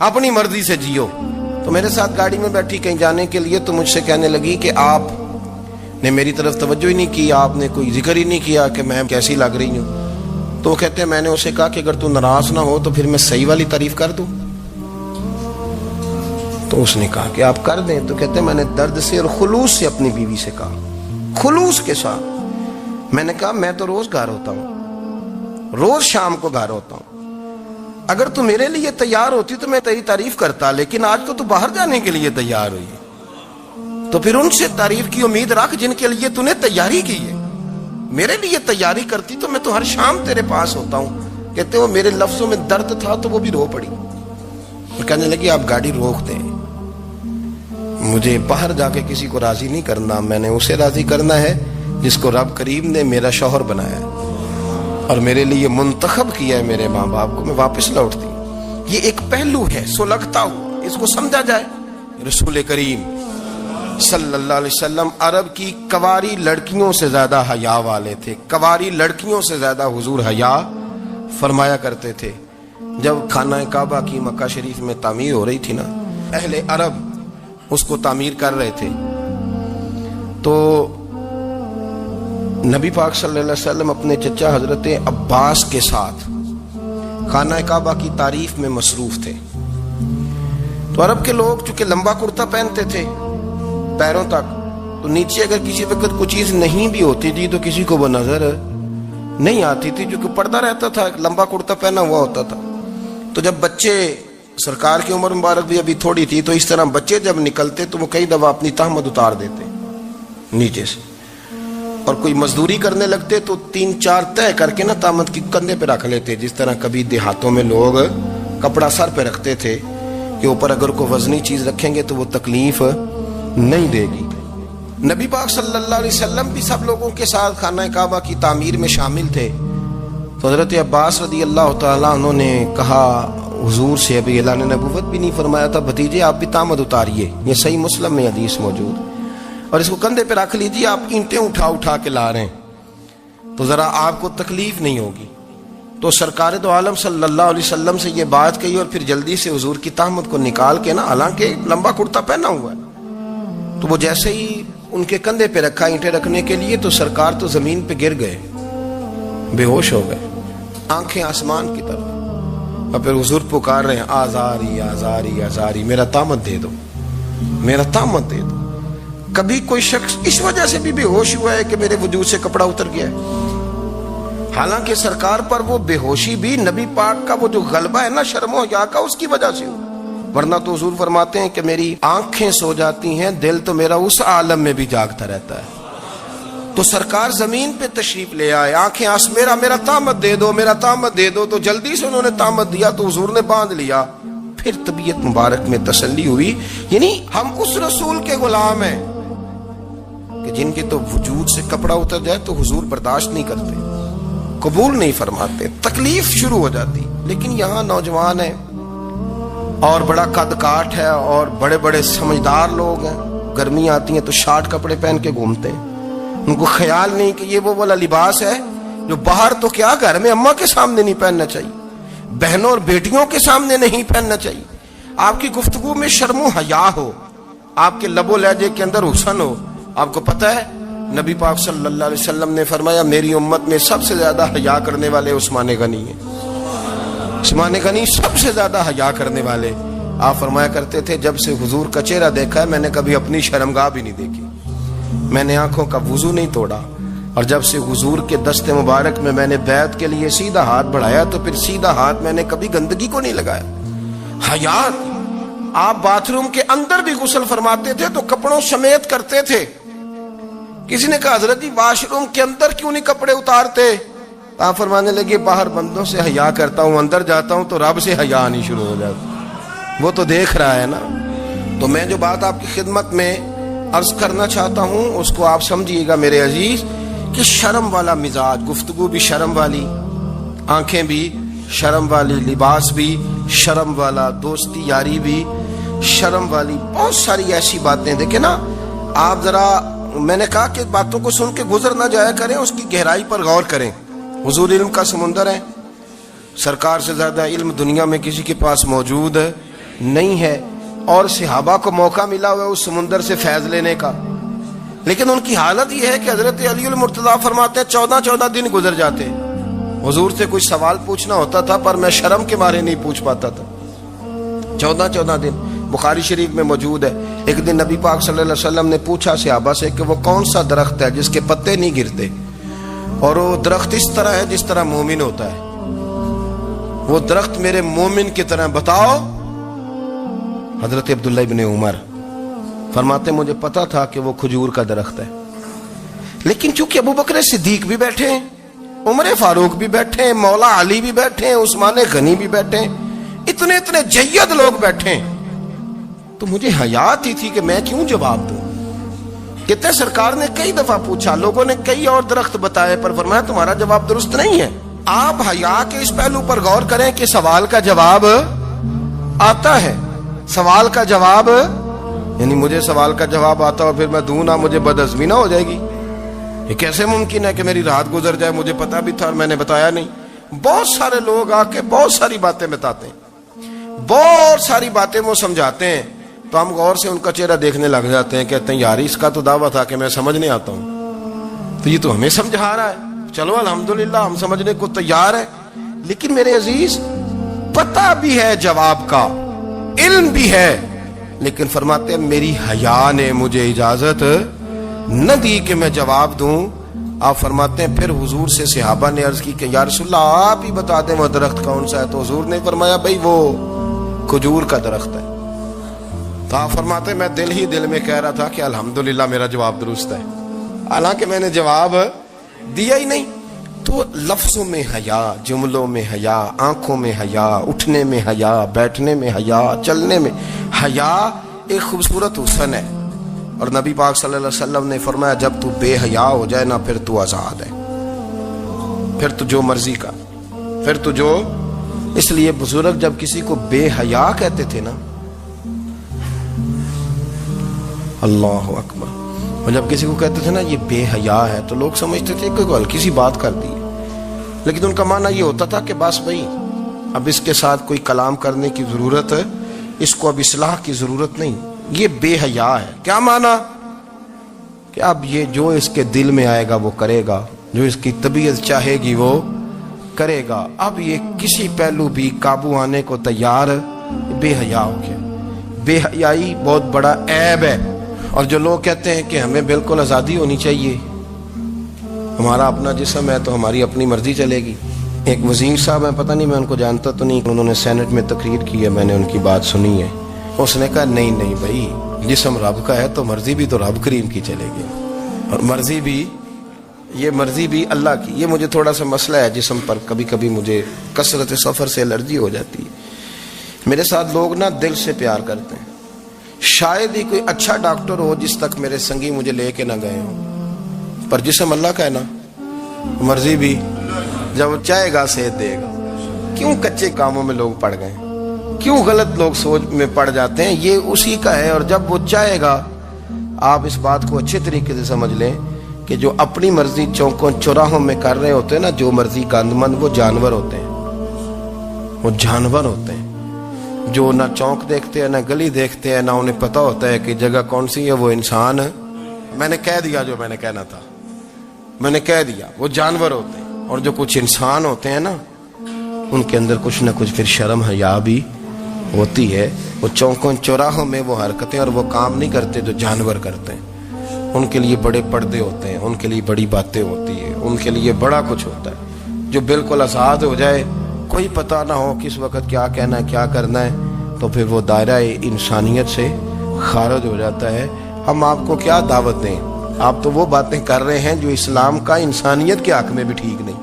اپنی مرضی سے جیو. تو میرے ساتھ گاڑی میں بیٹھی کہیں جانے کے لیے، تو مجھ سے کہنے لگی کہ آپ نے میری طرف توجہ ہی نہیں کی، آپ نے کوئی ذکر ہی نہیں کیا کہ میں کیسی لگ رہی ہوں. تو وہ کہتے ہیں میں نے اسے کہا کہ اگر تو ناراض نہ ہو تو پھر میں صحیح والی تعریف کر دوں. تو اس نے کہا کہ آپ کر دیں. تو کہتے ہیں میں نے درد سے اور خلوص سے اپنی بیوی سے کہا، خلوص کے ساتھ میں نے کہا میں تو روز گھر ہوتا ہوں، روز شام کو گھر ہوتا ہوں، اگر تو میرے لیے تیار ہوتی تو میں تیری تعریف کرتا، لیکن آج تو باہر جانے کے لیے تیار ہوئی ہے، تو پھر ان سے تعریف کی امید رکھ جن کے لیے تو نے تیاری کی ہے. میرے لیے تیاری کرتی تو میں تو ہر شام تیرے پاس ہوتا ہوں. کہتے وہ میرے لفظوں میں درد تھا تو وہ بھی رو پڑی اور کہنے لگی آپ گاڑی روک دیں، مجھے باہر جا کے کسی کو راضی نہیں کرنا، میں نے اسے راضی کرنا ہے جس کو رب کریم نے میرا شوہر بنایا ہے اور میرے لیے منتخب کیا ہے میرے ماں باپ کو. میں واپس لوٹتی ہوں. یہ ایک پہلو ہے سلگتا ہوا، اس کو سمجھا جائے. رسول کریم صلی اللہ علیہ وسلم عرب کی کواری لڑکیوں سے زیادہ حیا والے تھے. کواری لڑکیوں سے زیادہ حضور حیا فرمایا کرتے تھے. جب خانہ کعبہ کی مکہ شریف میں تعمیر ہو رہی تھی نا، اہل عرب اس کو تعمیر کر رہے تھے، تو نبی پاک صلی اللہ علیہ وسلم اپنے چچا حضرت عباس کے ساتھ خانہ کعبہ کی تعریف میں مصروف تھے. تو عرب کے لوگ چونکہ لمبا کرتا پہنتے تھے پیروں تک، تو نیچے اگر کسی وقت کوئی چیز نہیں بھی ہوتی تھی تو کسی کو وہ نظر نہیں آتی تھی، جو کہ پردہ رہتا تھا، لمبا کرتا پہنا ہوا ہوتا تھا. تو جب بچے، سرکار کی عمر مبارک بھی ابھی تھوڑی تھی، تو اس طرح بچے جب نکلتے تو وہ کئی دفعہ اپنی تہمت اتار دیتے نیچے سے، اور کوئی مزدوری کرنے لگتے تو 3-4 طے کر کے نا تہمت کی کندھے پہ رکھ لیتے. جس طرح کبھی دیہاتوں میں لوگ کپڑا سر پہ رکھتے تھے کہ اوپر اگر کوئی وزنی چیز رکھیں گے تو وہ تکلیف نہیں دے گی. نبی پاک صلی اللہ علیہ وسلم بھی سب لوگوں کے ساتھ خانہ کعبہ کی تعمیر میں شامل تھے. تو حضرت عباس رضی اللہ تعالیٰ عنہ نے کہا حضور سے، ابھی اعلان نبوت بھی نہیں فرمایا تھا، بھتیجے آپ بھی تہمت اتاریے، یہ صحیح مسلم میں حدیث موجود، اور اس کو کندھے پہ رکھ لیجیے، آپ اینٹیں اٹھا کے لا رہے ہیں تو ذرا آپ کو تکلیف نہیں ہوگی. تو سرکار دو عالم صلی اللہ علیہ وسلم سے یہ بات کہی اور پھر جلدی سے حضور کی تہمت کو نکال کے نا، حالانکہ لمبا کرتا پہنا ہوا ہے، تو وہ جیسے ہی ان کے کندھے پہ رکھا اینٹیں رکھنے کے لیے، تو سرکار تو زمین پہ گر گئے، بے ہوش ہو گئے، آنکھیں آسمان کی طرف، اور پھر حضور پکار رہے ہیں آزاری آزاری آزاری، میرا تہمت دے دو، میرا تہمت دے دو. کبھی کوئی شخص اس وجہ سے بھی بے ہوش ہوا ہے کہ میرے وجود سے کپڑا اتر گیا ہے؟ حالانکہ سرکار پر وہ بے ہوشی بھی نبی پاک کا وہ جو غلبہ ہے نا شرم و حیا کا، اس کی وجہ سے ہو، ورنہ تو حضور فرماتے ہیں کہ میری آنکھیں سو جاتی ہیں، دل تو میرا اس عالم میں بھی جاگتا رہتا ہے. تو سرکار زمین پہ تشریف لے آئے، آنکھیں میرا تہمت دے دو، میرا تہمت دے دو. تو جلدی سے انہوں نے تہمت دیا تو حضور نے باندھ لیا. پھر طبیعت مبارک میں تسلی ہوئی. یعنی ہم اس رسول کے غلام ہیں کہ جن کے تو وجود سے کپڑا اتر جائے تو حضور برداشت نہیں کرتے، قبول نہیں فرماتے، تکلیف شروع ہو جاتی. لیکن یہاں نوجوان ہیں اور بڑا قد کاٹ ہے اور بڑے بڑے سمجھدار لوگ ہیں، گرمی آتی ہیں تو شارٹ کپڑے پہن کے گھومتے ہیں، ان کو خیال نہیں کہ یہ وہ والا لباس ہے جو باہر تو کیا گھر میں اماں کے سامنے نہیں پہننا چاہیے, بہنوں اور بیٹیوں کے سامنے نہیں پہننا چاہیے. آپ کی گفتگو میں شرم و حیا ہو, آپ کے لب و لہجے کے اندر حسن ہو. آپ کو پتہ ہے نبی پاک صلی اللہ علیہ وسلم نے فرمایا میری امت میں سب سے زیادہ حیا کرنے والے عثمان غنی ہیں. عثمان غنی سب سے زیادہ حیا کرنے والے. آپ فرمایا کرتے تھے جب سے حضور کا چہرہ دیکھا ہے میں نے کبھی اپنی شرمگاہ بھی نہیں دیکھی, میں نے آنکھوں کا وضو نہیں توڑا, اور جب سے حضور کے دست مبارک میں نے بیعت کے لیے سیدھا ہاتھ بڑھایا تو پھر سیدھا ہاتھ میں نے کبھی گندگی کو نہیں لگایا. حیات. آپ باتھ روم کے اندر بھی غسل فرماتے تھے تو کپڑوں سمیت کرتے تھے. کسی نے کہا حضرت جی واش روم کے اندر کیوں نہیں کپڑے اتارتے؟ آپ فرمانے لگے باہر بندوں سے حیا کرتا ہوں, اندر جاتا ہوں تو رب سے حیا نہیں شروع ہو جاتا, وہ تو دیکھ رہا ہے نا. تو میں جو بات آپ کی خدمت میں عرض کرنا چاہتا ہوں اس کو آپ سمجھیے گا میرے عزیز, کہ شرم والا مزاج, گفتگو بھی شرم والی, آنکھیں بھی شرم والی, لباس بھی شرم والا, دوستی یاری بھی شرم والی, بہت ساری ایسی باتیں. دیکھیں نا آپ ذرا, میں نے کہا کہ باتوں کو سن کے گزر نہ جایا کریں, اس کی گہرائی پر غور کریں. حضور علم کا سمندر ہے, سرکار سے زیادہ علم دنیا میں کسی کے پاس موجود نہیں ہے, اور صحابہ کو موقع ملا ہوا اس سمندر سے فیض لینے کا. لیکن ان کی حالت یہ ہے کہ حضرت علی المرتضیٰ فرماتے ہیں 14 دن گزر جاتے. حضور سے کوئی سوال پوچھنا ہوتا تھا پر میں شرم کے مارے نہیں پوچھ پاتا تھا. 14 دن بخاری شریف میں موجود ہے. ایک دن نبی پاک صلی اللہ علیہ وسلم نے پوچھا صحابہ سے کہ وہ کون سا درخت ہے جس کے پتے نہیں گرتے, اور وہ درخت اس طرح ہے جس طرح مومن ہوتا ہے, وہ درخت میرے مومن کی طرح بتاؤ. حضرت عبداللہ ابن عمر فرماتے مجھے پتا تھا کہ وہ کھجور کا درخت ہے, لیکن چونکہ ابو بکر صدیق بھی بیٹھے ہیں, عمر فاروق بھی بیٹھے ہیں, مولا علی بھی بیٹھے ہیں, عثمان غنی بھی بیٹھے ہیں, اتنے جید لوگ بیٹھے ہیں, تو مجھے حیا آتی تھی کہ میں کیوں جواب دوں. کہتے سرکار نے کئی دفعہ پوچھا, لوگوں نے کئی اور درخت بتائے, پر فرمایا تمہارا جواب درست نہیں ہے. آپ حیا کے اس پہلو پر غور کریں کہ سوال کا جواب آتا ہے. سوال کا جواب یعنی مجھے سوال کا جواب آتا اور پھر میں دوں نہ, مجھے بدعزمی نہ ہو جائے گی. یہ کیسے ممکن ہے کہ میری رات گزر جائے, مجھے پتا بھی تھا اور میں نے بتایا نہیں. بہت سارے لوگ آ کے بہت ساری باتیں بتاتے ہیں, بہت ساری باتیں وہ سمجھاتے ہیں, تو ہم غور سے ان کا چہرہ دیکھنے لگ جاتے ہیں, کہتے ہیں یار اس کا تو دعویٰ تھا کہ میں سمجھنے آتا ہوں, تو یہ تو ہمیں سمجھا رہا ہے, چلو الحمدللہ ہم سمجھنے کو تیار ہے. لیکن میرے عزیز پتہ بھی ہے جواب کا, علم بھی ہے, لیکن فرماتے ہیں میری حیا نے مجھے اجازت نہ دی کہ میں جواب دوں. آپ فرماتے ہیں پھر حضور سے صحابہ نے عرض کی کہ یا رسول اللہ آپ ہی بتا دیں وہ درخت کون سا ہے, تو حضور نے فرمایا بھئی وہ کھجور کا درخت ہے. تو آپ فرماتے ہیں میں دل میں کہہ رہا تھا کہ الحمدللہ میرا جواب درست ہے, حالانکہ میں نے جواب دیا ہی نہیں. تو لفظوں میں حیا, جملوں میں حیا, آنکھوں میں حیا, اٹھنے میں حیا, بیٹھنے میں حیا, چلنے میں حیا ایک خوبصورت حسن ہے. اور نبی پاک صلی اللہ علیہ وسلم نے فرمایا جب تو بے حیا ہو جائے نا پھر تو آزاد ہے, پھر تو جو مرضی کا, پھر تو جو. اس لیے بزرگ جب کسی کو بے حیا کہتے تھے نا, اللہ اکبر, اور جب کسی کو کہتے تھے نا یہ بے حیا ہے تو لوگ سمجھتے تھے کہ ہلکی سی بات کر دی, لیکن ان کا معنی یہ ہوتا تھا کہ بس بھئی اب اس کے ساتھ کوئی کلام کرنے کی ضرورت ہے, اس کو اب اصلاح کی ضرورت نہیں, یہ بے حیا ہے. کیا معنی کہ اب یہ جو اس کے دل میں آئے گا وہ کرے گا, جو اس کی طبیعت چاہے گی وہ کرے گا, اب یہ کسی پہلو بھی قابو آنے کو تیار, بے حیا ہو گیا. بے حیائی بہت بڑا عیب ہے. اور جو لوگ کہتے ہیں کہ ہمیں بالکل آزادی ہونی چاہیے, ہمارا اپنا جسم ہے تو ہماری اپنی مرضی چلے گی. ایک وزیر صاحب ہیں, پتہ نہیں میں ان کو جانتا تو نہیں, انہوں نے سینٹ میں تقریر کی ہے, میں نے ان کی بات سنی ہے. اس نے کہا نہیں بھائی جسم رب کا ہے تو مرضی بھی تو رب کریم کی چلے گی, اور مرضی بھی اللہ کی. یہ مجھے تھوڑا سا مسئلہ ہے جسم پر, کبھی کبھی مجھے کثرت سفر سے الرجی ہو جاتی ہے. میرے ساتھ لوگ نا دل سے پیار کرتے ہیں, شاید ہی کوئی اچھا ڈاکٹر ہو جس تک میرے سنگی مجھے لے کے نہ گئے ہوں, پر جسم اللہ کا ہے نا, مرضی بھی جب وہ چاہے گا صحت دے گا. کیوں کچے کاموں میں لوگ پڑ گئے, کیوں غلط لوگ سوچ میں پڑ جاتے ہیں, یہ اسی کا ہے. اور جب وہ چاہے گا, آپ اس بات کو اچھے طریقے سے سمجھ لیں کہ جو اپنی مرضی چوکوں چوراہوں میں کر رہے ہوتے ہیں نا جو مرضی گندمند، وہ جانور ہوتے ہیں، وہ جانور ہوتے ہیں جو نہ چونک دیکھتے ہیں نہ گلی دیکھتے ہیں، نہ انہیں پتہ ہوتا ہے کہ جگہ کون سی ہے۔ وہ انسان، میں نے کہہ دیا جو میں نے کہنا تھا، میں نے کہہ دیا، وہ جانور ہوتے ہیں۔ اور جو کچھ انسان ہوتے ہیں نا ان کے اندر کچھ نہ کچھ پھر شرم حیا بھی ہوتی ہے۔ وہ چوکوں چوراہوں میں وہ حرکتیں اور وہ کام نہیں کرتے جو جانور کرتے ہیں۔ ان کے لیے بڑے پردے ہوتے ہیں، ان کے لیے بڑی باتیں ہوتی ہیں، ان کے لیے بڑا کچھ ہوتا ہے۔ جو بالکل آزاد ہو جائے، کوئی پتہ نہ ہو کس وقت کیا کہنا ہے کیا کرنا ہے، تو پھر وہ دائرہ انسانیت سے خارج ہو جاتا ہے۔ ہم آپ کو کیا دعوت دیں؟ آپ تو وہ باتیں کر رہے ہیں جو اسلام کا انسانیت کے حق میں بھی ٹھیک نہیں۔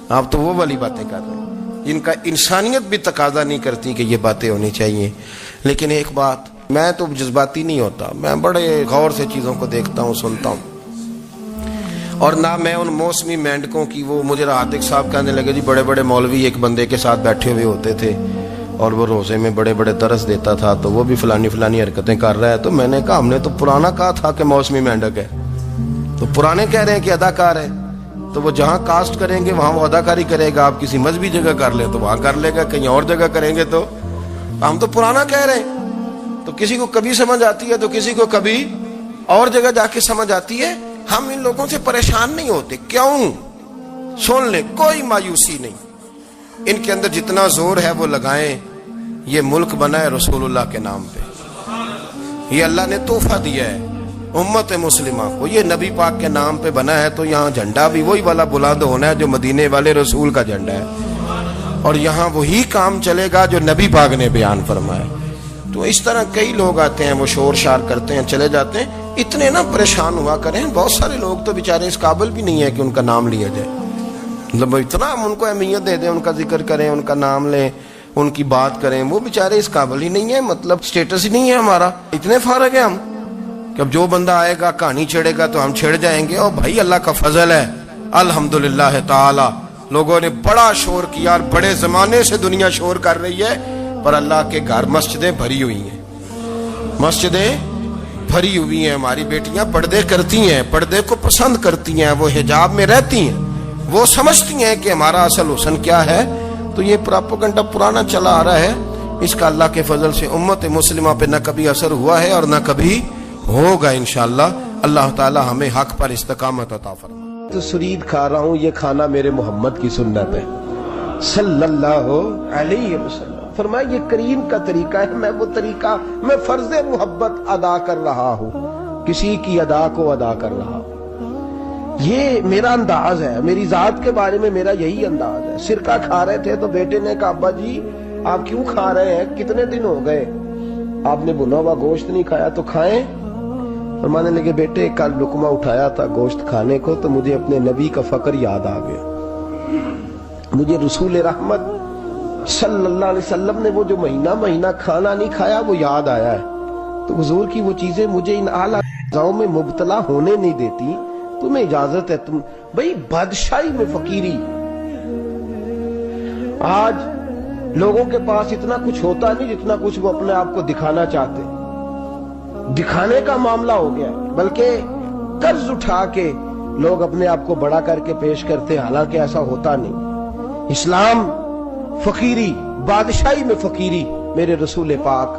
آپ تو وہ والی باتیں کر رہے ہیں جن کا انسانیت بھی تقاضا نہیں کرتی کہ یہ باتیں ہونی چاہیے۔ لیکن ایک بات، میں تو جذباتی نہیں ہوتا، میں بڑے غور سے چیزوں کو دیکھتا ہوں، سنتا ہوں، اور نہ میں ان موسمی مینڈکوں کی، وہ مجھے راحت صاحب کہنے لگے جی بڑے بڑے مولوی ایک بندے کے ساتھ بیٹھے ہوئے ہوتے تھے اور وہ روزے میں بڑے بڑے درس دیتا تھا تو وہ بھی فلانی فلانی حرکتیں کر رہا ہے۔ تو میں نے کہا ہم نے تو پرانا کہا تھا کہ موسمی مینڈک ہے، تو پرانے کہہ رہے ہیں کہ اداکار ہے، تو وہ جہاں کاسٹ کریں گے وہاں وہ اداکاری کرے گا۔ آپ کسی مذہبی جگہ کر لیں تو وہاں کر لے گا، کہیں اور جگہ کریں گے تو ہم تو پرانا کہہ رہے ہیں۔ تو کسی کو کبھی سمجھ آتی ہے تو کسی کو کبھی اور جگہ جا کے سمجھ آتی ہے۔ ہم ان لوگوں سے پریشان نہیں ہوتے، کیوں؟ سن لیں، کوئی مایوسی نہیں، ان کے اندر جتنا زور ہے وہ لگائیں۔ یہ ملک بنا ہے رسول اللہ کے نام پہ، یہ اللہ نے تحفہ دیا ہے امت مسلمہ کو، یہ نبی پاک کے نام پہ بنا ہے، تو یہاں جھنڈا بھی وہی والا بلند ہونا ہے جو مدینے والے رسول کا جھنڈا ہے، اور یہاں وہی کام چلے گا جو نبی پاک نے بیان فرمایا۔ تو اس طرح کئی لوگ آتے ہیں، وہ شور شار کرتے ہیں، چلے جاتے ہیں۔ اتنے نہ پریشان ہوا کریں، بہت سارے لوگ تو بیچارے اس قابل بھی نہیں ہے کہ ان کا نام لیا جائے، مطلب اتنا ہم ان کو اہمیت دے دیں، ان کا ذکر کریں، ان کا نام لیں، ان کی بات کریں، وہ بیچارے اس قابل ہی نہیں ہے، مطلب سٹیٹس ہی نہیں ہے ہمارا۔ اتنے فارغ ہیں ہم کہ اب جو بندہ آئے گا کہانی چھیڑے گا تو ہم چھیڑ جائیں گے۔ اور بھائی اللہ کا فضل ہے الحمدللہ تعالی، لوگوں نے بڑا شور کیا اور بڑے زمانے سے دنیا شور کر رہی ہے، پر اللہ کے گھر مسجدیں بھری ہوئی ہیں، مسجدیں بھری ہوئی ہیں۔ ہماری بیٹیاں پردے کرتی ہیں، پردے کو پسند کرتی ہیں، وہ حجاب میں رہتی ہیں، وہ سمجھتی ہیں کہ ہمارا اصل حسن کیا ہے۔ تو یہ پراپیگنڈا پرانا چلا آ رہا ہے، اس کا اللہ کے فضل سے امت مسلمہ پہ نہ کبھی اثر ہوا ہے اور نہ کبھی ہوگا انشاءاللہ۔ اللہ تعالی ہمیں حق پر استقامت عطا فرمائے۔ تو سرید کھا رہا ہوں، یہ کھانا میرے محمد کی سنت ہے صلی اللہ علیہ وسلم۔ فرمایا یہ کریم کا طریقہ ہے، میں وہ طریقہ، میں فرض محبت ادا کر رہا ہوں، کسی کی ادا کو ادا کر رہا ہوں۔ یہ میرا انداز ہے، میری ذات کے بارے میں میرا یہی انداز ہے۔ سرکہ کھا رہے تھے تو بیٹے نے کہا ابا جی آپ کیوں کھا رہے ہیں، کتنے دن ہو گئے آپ نے بھنا ہوا گوشت نہیں کھایا، تو کھائیں۔ فرمانے لگے بیٹے کل لقمہ اٹھایا تھا گوشت کھانے کو تو مجھے اپنے نبی کا فقر یاد آ گیا، مجھے رسول رحمت صلی اللہ علیہ وسلم نے وہ جو مہینہ کھانا نہیں کھایا وہ یاد آیا ہے۔ تو حضور کی وہ چیزیں مجھے ان اعلیٰ غذاؤں میں مبتلا ہونے نہیں دیتی، تمہیں اجازت ہے۔ تم بھئی بادشاہی میں فقیری، آج لوگوں کے پاس اتنا کچھ ہوتا نہیں جتنا کچھ وہ اپنے آپ کو دکھانا چاہتے، دکھانے کا معاملہ ہو گیا، بلکہ قرض اٹھا کے لوگ اپنے آپ کو بڑا کر کے پیش کرتے، حالانکہ ایسا ہوتا نہیں۔ اسلام فقیری، بادشاہی میں فقیری، میرے رسول پاک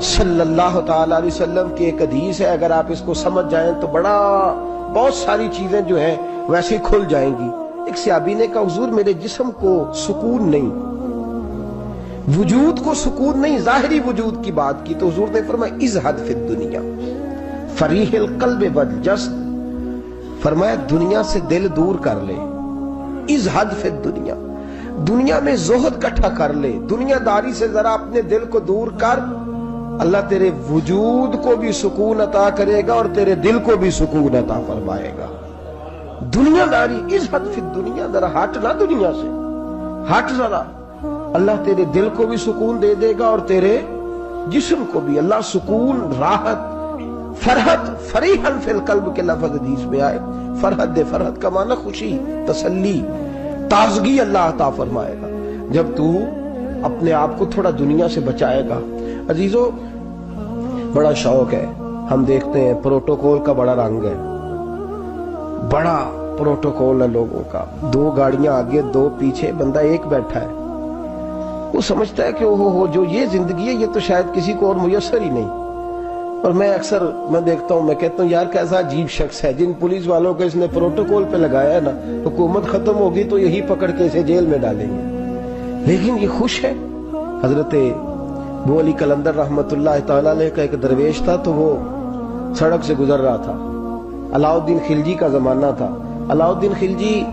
صلی اللہ تعالی علیہ وسلم کی ایک حدیث ہے، اگر آپ اس کو سمجھ جائیں تو بہت ساری چیزیں جو ہیں ویسے کھل جائیں گی۔ ایک صحابی نے کہا حضور میرے جسم کو سکون نہیں، وجود کو سکون نہیں، ظاہری وجود کی بات کی، تو حضور نے فرمایا ازہد فی الدنیا فریح القلب والجسد، فرمایا دنیا سے دل دور کر لے، ازہد فی الدنیا، دنیا میں زہد کٹھا کر لے، دنیا داری سے ذرا اپنے دل کو دور کر، اللہ تیرے وجود کو بھی سکون عطا کرے گا اور تیرے دل کو بھی سکون عطا فرمائے گا۔ دنیا داری، ازہد فی الدنیا، ذرا ہٹ نہ دنیا سے، ہٹ ذرا، اللہ تیرے دل کو بھی سکون دے دے گا اور تیرے جسم کو بھی۔ اللہ سکون، راحت، فرحت، فریحاً فی القلب کے لفظ حدیث میں آئے، فرحت دے، فرحت کا معنی خوشی، تسلی، تازگی اللہ عطا فرمائے گا جب تو اپنے آپ کو تھوڑا دنیا سے بچائے گا۔ عزیزو بڑا شوق ہے، ہم دیکھتے ہیں پروٹوکول کا بڑا رنگ ہے، بڑا پروٹوکول ہے لوگوں کا، 2 گاڑیاں آگے 2 پیچھے، بندہ ایک بیٹھا ہے، وہ سمجھتا ہے کہ ہو جو یہ زندگی ہے یہ تو شاید کسی کو اور میسر ہی نہیں۔ اور میں اکثر دیکھتا ہوں، میں کہتا ہوں یار کیسا عجیب شخص ہے، جن پولیس والوں کو اس نے پروٹوکول پہ لگایا ہے نا، حکومت ختم ہوگی تو یہی پکڑ کے اسے جیل میں ڈالیں گے، لیکن یہ خوش ہے۔ حضرت ابو علی قلندر رحمت اللہ تعالی علیہ کا ایک درویش تھا، تو وہ سڑک سے گزر رہا تھا، علاء الدین خلجی کا زمانہ تھا۔ علاء الدین خلجی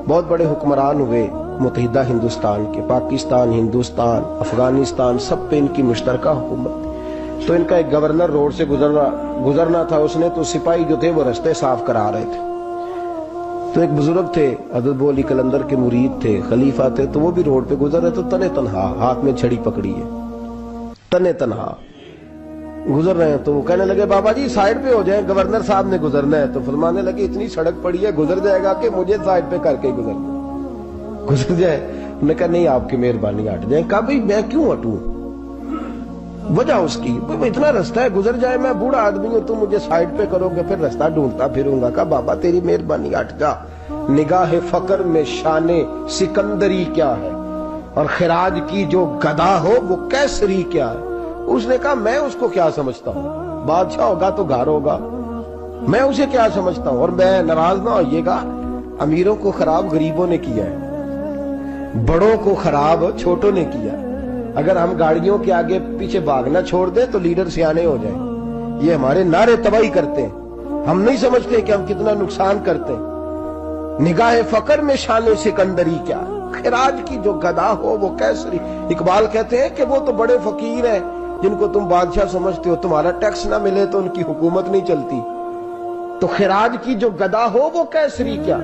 بہت بڑے حکمران ہوئے متحدہ ہندوستان کے، پاکستان، ہندوستان، افغانستان، سب پہ ان کی مشترکہ حکومت تھی۔ تو ان کا ایک گورنر روڈ سے گزرنا تھا، اس نے تو سپاہی جو تھے وہ رستے صاف کرا رہے تھے، تو ایک بزرگ تھے حضرت ابو علی قلندر کے مرید تھے، خلیفہ تھے، تو وہ بھی روڈ پہ گزر رہے، تو تنے تنہا ہاتھ میں چھڑی پکڑی ہے، تنے تنہا گزر رہے ہیں۔ تو وہ کہنے لگے بابا جی سائیڈ پہ ہو جائیں، گورنر صاحب نے گزرنا ہے۔ تو فرمانے لگے اتنی سڑک پڑی ہے، گزر جائے گا کہ مجھے سائیڈ پہ کر کے گزر جائے؟ انہوں نے کہا نہیں آپ کی مہربانی ہٹ جائیں۔ کہا بھئی میں کیوں ہٹوں؟ وجہ اس کی اتنا رستہ ہے، گزر جائے، میں بوڑھا آدمی ہوں، تم مجھے سائیڈ پہ کرو گے، پھر رستہ ڈھونڈتا پھروں گا۔ کہا بابا تیری مہربانی ہٹ جا، نگاہ فقر میں شان سکندری کیا ہے، اور خراج کی جو گدا ہو وہ کیسری کیا ہے۔ اس نے کہا میں اس کو کیا سمجھتا ہوں، بادشاہ ہوگا تو گھر ہوگا، میں اسے کیا سمجھتا ہوں؟ اور میں ناراض نہ ہوئیے گا، امیروں کو خراب غریبوں نے کیا ہے، بڑوں کو خراب چھوٹوں نے کیا۔ اگر ہم گاڑیوں کے آگے پیچھے بھاگنا چھوڑ دیں تو لیڈر سیانے ہو جائیں، یہ ہمارے نعرے تباہی کرتے ہیں، ہم نہیں سمجھتے کہ ہم کتنا نقصان کرتے ہیں۔ نگاہ فقر میں شان سکندری کیا، خراج کی جو گدا ہو وہ کیسری۔ اقبال کہتے ہیں کہ وہ تو بڑے فقیر ہیں جن کو تم بادشاہ سمجھتے ہو، تمہارا ٹیکس نہ ملے تو ان کی حکومت نہیں چلتی، تو خراج کی جو گدا ہو وہ کیسری کیا۔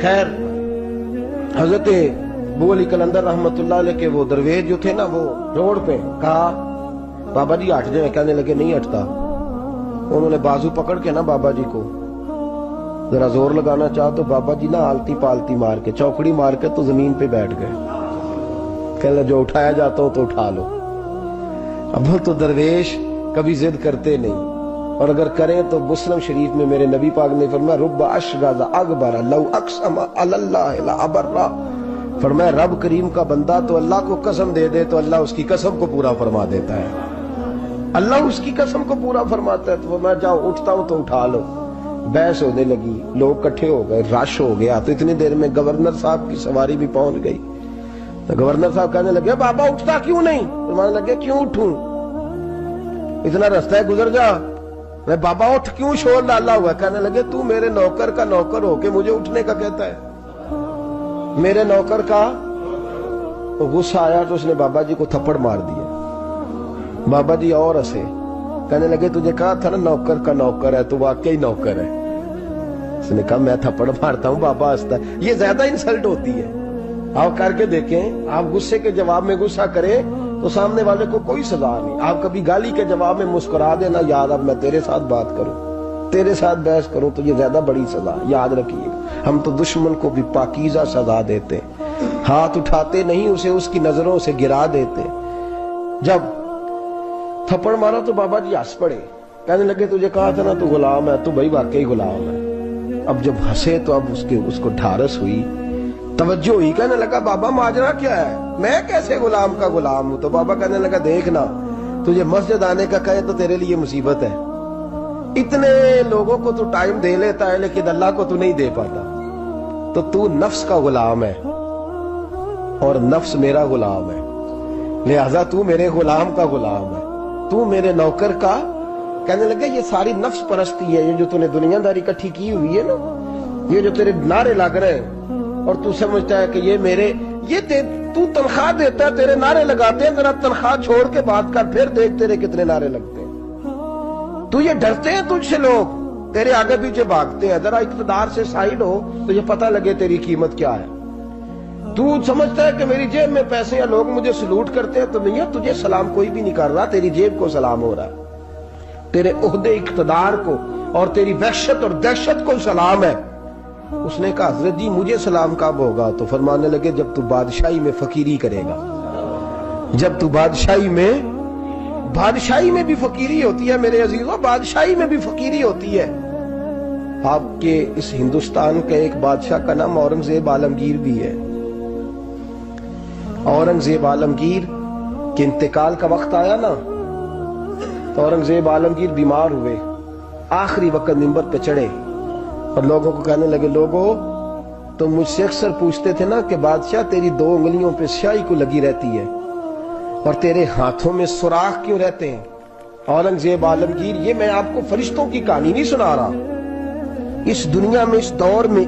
خیر حضرت ابو علی قلندر رحمت اللہ علیہ کے وہ درویش جو تھے نا، وہ روڈ پہ کہا بابا جی ہٹ جائیں، کہنے لگے نہیں ہٹتا۔ انہوں نے بازو پکڑ کے نا بابا جی کو ذرا زور لگانا چاہا تو بابا جی نا آلتی پالتی مار کے، چوکڑی مار کے تو زمین پہ بیٹھ گئے، کہنے جو اٹھایا جاتا ہو تو اٹھا لو۔ اب تو درویش کبھی ضد کرتے نہیں، اور اگر کریں تو مسلم شریف میں میرے نبی پاک نے فرمایا رب اشغاز اکبر لو اقسم علی اللہ لابرہ، فرمایا رب کریم کا بندہ تو اللہ کو قسم دے دے تو اللہ اس کی قسم کو پورا فرما دیتا ہے، اللہ اس کی قسم کو پورا فرماتا ہے۔ تو فرمایا جاؤ اٹھتا ہوں تو اٹھا لو۔ بحث ہونے لگی، لوگ کٹھے ہو گئے، رش ہو گیا، تو اتنی دیر میں گورنر صاحب کی سواری بھی پہنچ گئی۔ تو گورنر صاحب کہنے لگے بابا اٹھتا کیوں نہیں؟ فرمانے لگے کیوں اٹھوں، اتنا رستہ ہے گزر جا۔ میں بابا اٹھ کیوں شور ڈالا ہوا؟ کہنے لگے تو میرے نوکر کا نوکر ہو کے مجھے اٹھنے کا کہتا ہے، میرے نوکر کا۔ غصہ آیا تو اس نے بابا جی کو تھپڑ مار دیا۔ بابا جی اور ہنسے، کہنے لگے تجھے کہا تھا نا نوکر کا نوکر ہے، تو واقعی نوکر ہے۔ اس نے کہا میں تھپڑ مارتا ہوں، بابا ہنستا ہے۔ یہ زیادہ انسلٹ ہوتی ہے، آپ کر کے دیکھیں، آپ غصے کے جواب میں غصہ کریں تو سامنے والے کو کوئی سزا نہیں۔ آپ کبھی گالی کے جواب میں مسکرا دینا یار اب میں تیرے ساتھ بات کروں، تیرے ساتھ بحث کروں، تو یہ زیادہ بڑی سزا، یاد رکھیے۔ ہم تو دشمن کو بھی پاکیزہ سزا دیتے، ہاتھ اٹھاتے نہیں، اسے اس کی نظروں سے گرا دیتے۔ جب تھپڑ مارا تو بابا جی ہنس پڑے، کہنے لگے تجھے کہا تھا نا تو غلام ہے، تو بھائی واقعی غلام ہے۔ اب جب ہنسے تو اب اس کو ڈھارس ہوئی، توجہ ہوئی، کہنے لگا بابا ماجرا کیا ہے، میں کیسے غلام کا غلام ہوں؟ تو بابا کہنے لگا دیکھنا، تجھے مسجد آنے کا کہے تو تیرے لیے مصیبت ہے، اتنے لوگوں کو تو ٹائم دے لیتا ہے لیکن اللہ کو تو نہیں دے پاتا، تو نفس کا غلام ہے اور نفس میرا غلام ہے، لہذا تو میرے غلام کا غلام ہے، تو میرے نوکر کا۔ کہنے لگا یہ ساری نفس پرستی ہے، یہ جو تو نے دنیا داری اکٹھی کی ہوئی ہے نا، یہ جو تیرے نعرے لگ رہے ہیں اور تو سمجھتا ہے کہ یہ میرے، یہ تو تنخواہ دیتا ہے، تیرے نعرے لگاتے ہیں، ذرا تنخواہ چھوڑ کے بات کر، پھر دیکھ تیرے کتنے نعرے لگتے ہیں۔ تو یہ ڈرتے ہیں تجھ سے، لوگ تیرے آگے پیچھے بھاگتے ہیں، ذرا اقتدار سے سائیڈ ہو تو یہ پتہ لگے تیری قیمت کیا ہے۔ تو سمجھتا ہے کہ میری جیب میں پیسے ہیں، لوگ مجھے سلوٹ کرتے ہیں، تو نہیں ہے، تجھے سلام کوئی بھی نہیں کر رہا، تیری جیب کو سلام ہو رہا ہے، تیرے عہدے اقتدار کو اور تیری وحشت اور دہشت کو سلام ہے۔ اس نے کہا حضرت جی مجھے سلام کب ہوگا؟ تو فرمانے لگے جب تو بادشاہی میں فقیری کرے گا، جب تو بادشاہی میں بھی فقیری ہوتی ہے میرے عزیزوں، بادشاہی میں بھی فقیری ہوتی ہے۔ آپ کے اس ہندوستان کا ایک بادشاہ کا نام اورنگزیب عالمگیر بھی ہے. اورنگزیب عالمگیر کے انتقال کا وقت آیا نا تو اورنگزیب عالمگیر بیمار ہوئے. آخری وقت منبر پہ چڑھے اور لوگوں کو کہنے لگے, لوگوں تم مجھ سے اکثر پوچھتے تھے نا کہ بادشاہ تیری 2 انگلیوں پہ سیاہی کو لگی رہتی ہے اور تیرے ہاتھوں میں سوراخ کیوں رہتے ہیں. اورنگزیب عالمگیر, یہ میں آپ کو فرشتوں کی کہانی نہیں سنا رہا, اس دنیا میں, اس دور میں,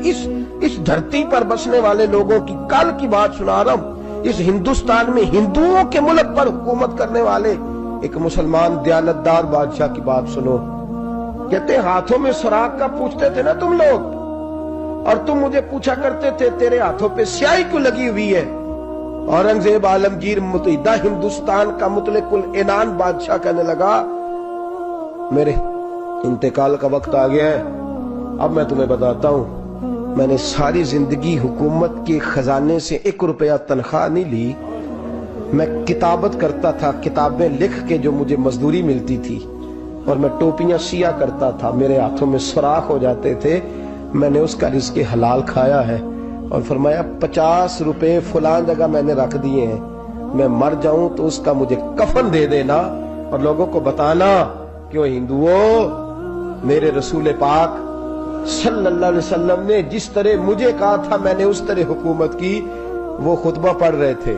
اس دھرتی پر بسنے والے لوگوں کی کل کی بات سنا رہا ہوں. اس ہندوستان میں ہندوؤں کے ملک پر حکومت کرنے والے ایک مسلمان دیانتدار بادشاہ کی بات سنو. کہتے ہاتھوں میں سوراخ کا پوچھتے تھے نا تم لوگ, اور تم مجھے پوچھا کرتے تھے تیرے ہاتھوں پہ سیاہی کیوں لگی ہوئی ہے. اورنگزیب عالمگیر متحدہ ہندوستان کا مطلق العنان بادشاہ کہنے لگا, میرے انتقال کا وقت آ گیا ہے. اب میں تمہیں بتاتا ہوں, میں نے ساری زندگی حکومت کے خزانے سے 1 روپیہ تنخواہ نہیں لی. میں کتابت کرتا تھا, کتابیں لکھ کے جو مجھے مزدوری ملتی تھی, اور میں ٹوپیاں سیا کرتا تھا, میرے ہاتھوں میں سوراخ ہو جاتے تھے. میں نے اس کا رزق حلال کھایا ہے. اور فرمایا 50 روپے فلان جگہ میں نے رکھ دیے ہیں, میں مر جاؤں تو اس کا مجھے کفن دے دینا اور لوگوں کو بتانا کہ وہ ہندوؤں, میرے رسول پاک صلی اللہ علیہ وسلم نے جس طرح مجھے کہا تھا میں نے اس طرح حکومت کی. وہ خطبہ پڑھ رہے تھے,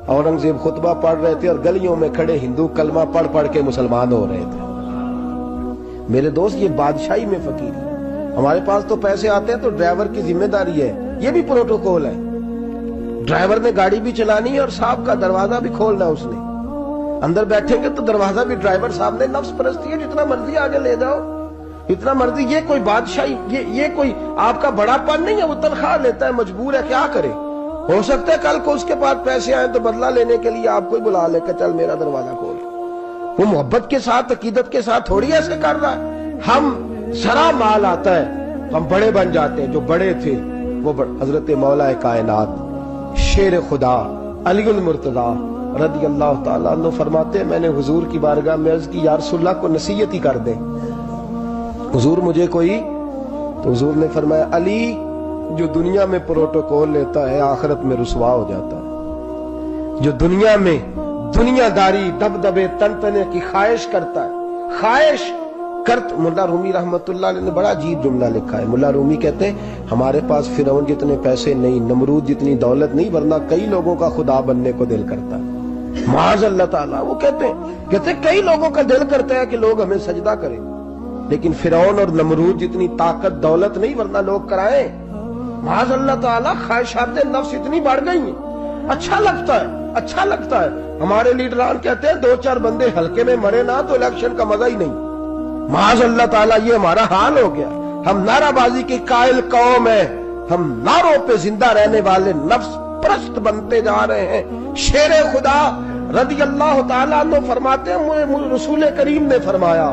اورنگزیب خطبہ پڑھ رہے تھے اور گلیوں میں کھڑے ہندو کلمہ پڑھ پڑھ کے مسلمان ہو رہے تھے. میرے دوست, یہ بادشاہی میں فقیری. ہمارے پاس تو پیسے آتے ہیں تو ڈرائیور کی ذمہ داری ہے, یہ بھی پروٹوکول ہے. ڈرائیور نے گاڑی بھی چلانی ہے اور صاحب کا دروازہ بھی کھولنا ہے. اس نے اندر بیٹھیں گے تو دروازہ بھی ڈرائیور صاحب نے. نفس پرستی ہے, جتنا مرضی آگے لے جاؤ, اتنا مرضی. یہ کوئی بادشاہی, یہ کوئی آپ کا بڑا پن نہیں ہے. وہ تنخواہ لیتا ہے, مجبور ہے, کیا کرے. ہو سکتا ہے کل کو اس کے پاس پیسے آئیں تو بدلہ لینے کے لیے آپ کو ہی بلا لے کہ چل میرا دروازہ کھول. وہ محبت کے ساتھ, عقیدت کے ساتھ تھوڑی ایسے کر رہا ہے. ہم ذرا مال آتا ہے ہم بڑے بن جاتے ہیں. جو بڑے تھے وہ حضرت مولا کائنات شیر خدا علی المرتضی رضی اللہ تعالیٰ عنہ فرماتے ہیں, میں نے حضور کی بارگاہ میں عرض کی, یا رسول اللہ کو نصیحت ہی کر دیں, حضور مجھے کوئی. تو حضور نے فرمایا, علی جو دنیا میں پروٹوکول لیتا ہے آخرت میں رسوا ہو جاتا ہے. جو دنیا میں دنیا داری, دبدبے, تنتنے کی خواہش کرتا ہے, خواہش کرت. ملا رومی رحمت اللہ علیہ نے بڑا عجیب جملہ لکھا ہے. ملا رومی کہتے ہیں ہمارے پاس فرعون جتنے پیسے نہیں, نمرود جتنی دولت نہیں, ورنہ کئی لوگوں کا خدا بننے کو دل کرتا ہے. معاذ اللہ تعالیٰ. وہ کہتے ہیں کئی لوگوں کا دل کرتا ہے کہ لوگ ہمیں سجدہ کریں, لیکن فرعون اور نمرود جتنی طاقت دولت نہیں, ورنہ لوگ کرائیں. معاذ اللہ تعالیٰ. خواہشات نفس اتنی بڑھ گئی ہیں. اچھا لگتا ہے, اچھا لگتا ہے. ہمارے لیڈران کہتے ہیں 2-4 بندے ہلکے میں مرے نہ تو الیکشن کا مزہ ہی نہیں. معاذ اللہ تعالیٰ, یہ ہمارا حال ہو گیا. ہم نعرہ بازی کی قائل قوم ہیں, ہم نعروں پہ زندہ رہنے والے نفس پرست بنتے جا رہے ہیں. شیر خدا رضی اللہ تعالیٰ عنہ فرماتے ہیں, رسول کریم نے فرمایا,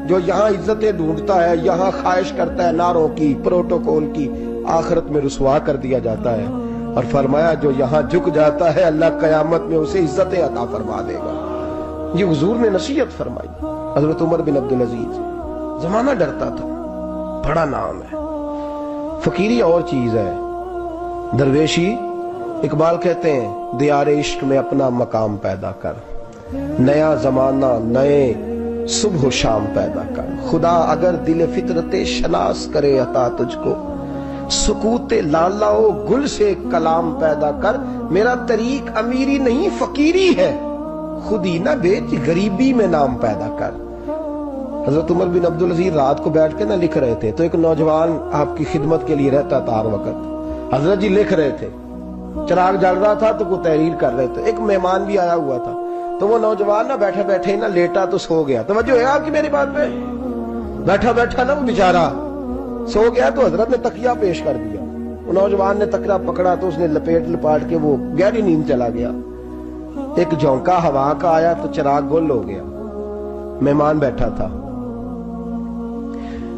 جو یہاں عزتیں ڈھونڈتا ہے, یہاں خواہش کرتا ہے نعروں کی, پروٹوکول کی, آخرت میں رسوا کر دیا جاتا ہے. اور فرمایا جو یہاں جھک جاتا ہے اللہ قیامت میں اسے عزتیں عطا فرما دے گا. یہ حضور نے نصیحت فرمائی. حضرت عمر بن عبدالعزیز, زمانہ ڈرتا تھا, بڑا نام ہے. فقیری اور چیز ہے, درویشی. اقبال کہتے ہیں دیار عشق میں اپنا مقام پیدا کر, نیا زمانہ نئے صبح و شام پیدا کر. خدا اگر دل فطرت شناس کرے عطا تجھ کو, سکوت لالا و گل سے کلام پیدا کر. میرا طریق امیری نہیں فقیری ہے, خود ہی نہ بیچ غریبی میں نام پیدا کر. حضرت عمر بن عبدالعزیز رات کو بیٹھ کے نہ لکھ رہے تھے, تو ایک نوجوان آپ کی خدمت کے لیے رہتا تھا ہر وقت. حضرت جی لکھ رہے تھے, چراغ جل رہا تھا تو کوئی تحریر کر رہے تھے. ایک مہمان بھی آیا ہوا تھا, تو وہ نوجوان نہ بیٹھے بیٹھے نہ لیٹا تو سو گیا. توجہ ہے آپ کی میری بات پہ؟ بیٹھا بیٹھا نا وہ بیچارہ سو گیا, تو حضرت نے تکیہ پیش کر دیا. وہ نوجوان نے تکیہ پکڑا تو اس نے لپاٹ کے وہ گہری نیند چلا گیا. ایک جھونکا ہوا کا آیا تو چراغ گل ہو گیا. مہمان بیٹھا تھا,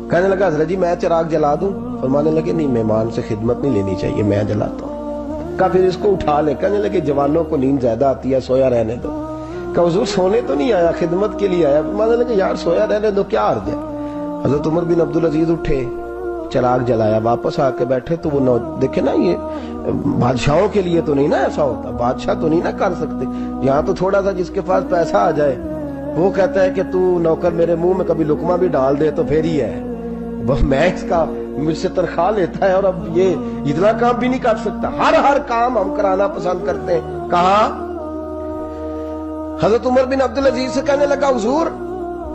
کہنے لگا حضرت جی میں چراغ جلا دوں؟ فرمانے لگے نہیں, مہمان سے خدمت نہیں لینی چاہیے, میں جلاتا ہوں. کہا پھر اس کو اٹھا لے. کہنے لگے جوانوں کو نیند زیادہ آتی ہے, سویا رہنے دو. کہا حضور سونے تو نہیں آیا, خدمت کے لیے آیا. فرمانے لگے یار سویا رہنے دو, کیا عرض ہے. حضرت عمر بن عبدالعزیز اٹھے, چراغ جلایا, واپس آ کے بیٹھے تو وہ دیکھے نا, یہ بادشاہوں کے لیے تو نہیں نا ایسا ہوتا, بادشاہ تو نہیں نا کر سکتے. یہاں تو تھوڑا سا جس کے پاس پیسہ آ جائے وہ کہتا ہے کہ تو نوکر میرے منہ میں کبھی لقمہ بھی ڈال دے تو پھر ہی ہے, وہ میں اس کا مجھ سے تنخواہ لیتا ہے اور اب یہ اتنا کام بھی نہیں کر سکتا. ہر کام ہم کرانا پسند کرتے ہیں. کہا حضرت عمر بن عبدالعزیز سے کہنے لگا, حضور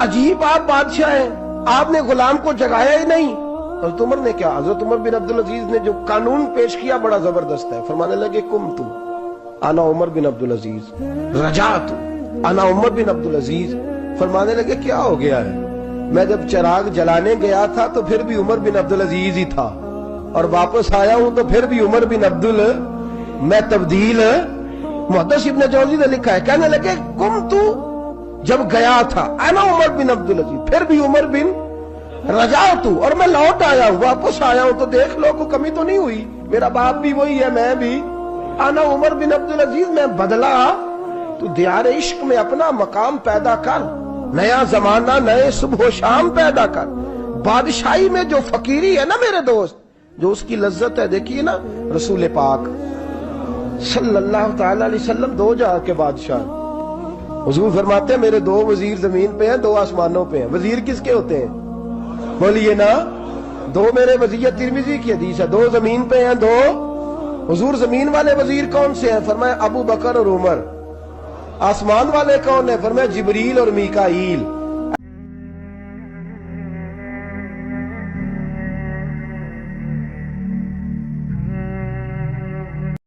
عجیب آپ بادشاہ ہیں, آپ نے غلام کو جگایا ہی نہیں. حضرت عمر نے کیا, حضرت عمر بن عبدالعزیز نے جو قانون پیش کیا بڑا زبردست ہے. فرمانے لگے, کم تو انا عمر بن عبدالعزیز رجعت انا عمر بن عبدالعزیز. فرمانے لگے کیا ہو گیا ہے, میں جب چراغ جلانے گیا تھا تو پھر بھی عمر بن عبدالعزیز ہی تھا, اور واپس آیا ہوں تو پھر بھی عمر بن میں تبدیل. محدث ابن جوزی نے لکھا ہے, کہنے لگے کم تو جب گیا تھا انا عمر بن عبدالعزیز, پھر بھی عمر بن رجعت, اور میں لوٹ آیا ہوں, واپس آیا ہوں تو دیکھ لو کوئی کمی تو نہیں ہوئی, میرا باپ بھی وہی ہے, میں بھی انا عمر بن عبدالعزیز. میں بدلا, تو دیار عشق میں اپنا مقام پیدا کر, نیا زمانہ نئے صبح و شام پیدا کر. بادشاہی میں جو فقیری ہے نا میرے دوست, جو اس کی لذت ہے, دیکھیے نا رسول پاک صلی اللہ تعالی علیہ وسلم دو جہاں کے بادشاہ. حضور فرماتے ہیں میرے دو وزیر زمین پہ ہیں, دو آسمانوں پہ ہیں. وزیر کس کے ہوتے ہیں, بولیے نا, دو میرے وزیر, ترمذی کی حدیث ہے, دو زمین پہ ہیں, دو. حضور زمین والے وزیر کون سے ہیں, فرمایا ابو بکر اور عمر. آسمان والے کون ہیں, فرمایا جبریل اور میکائیل.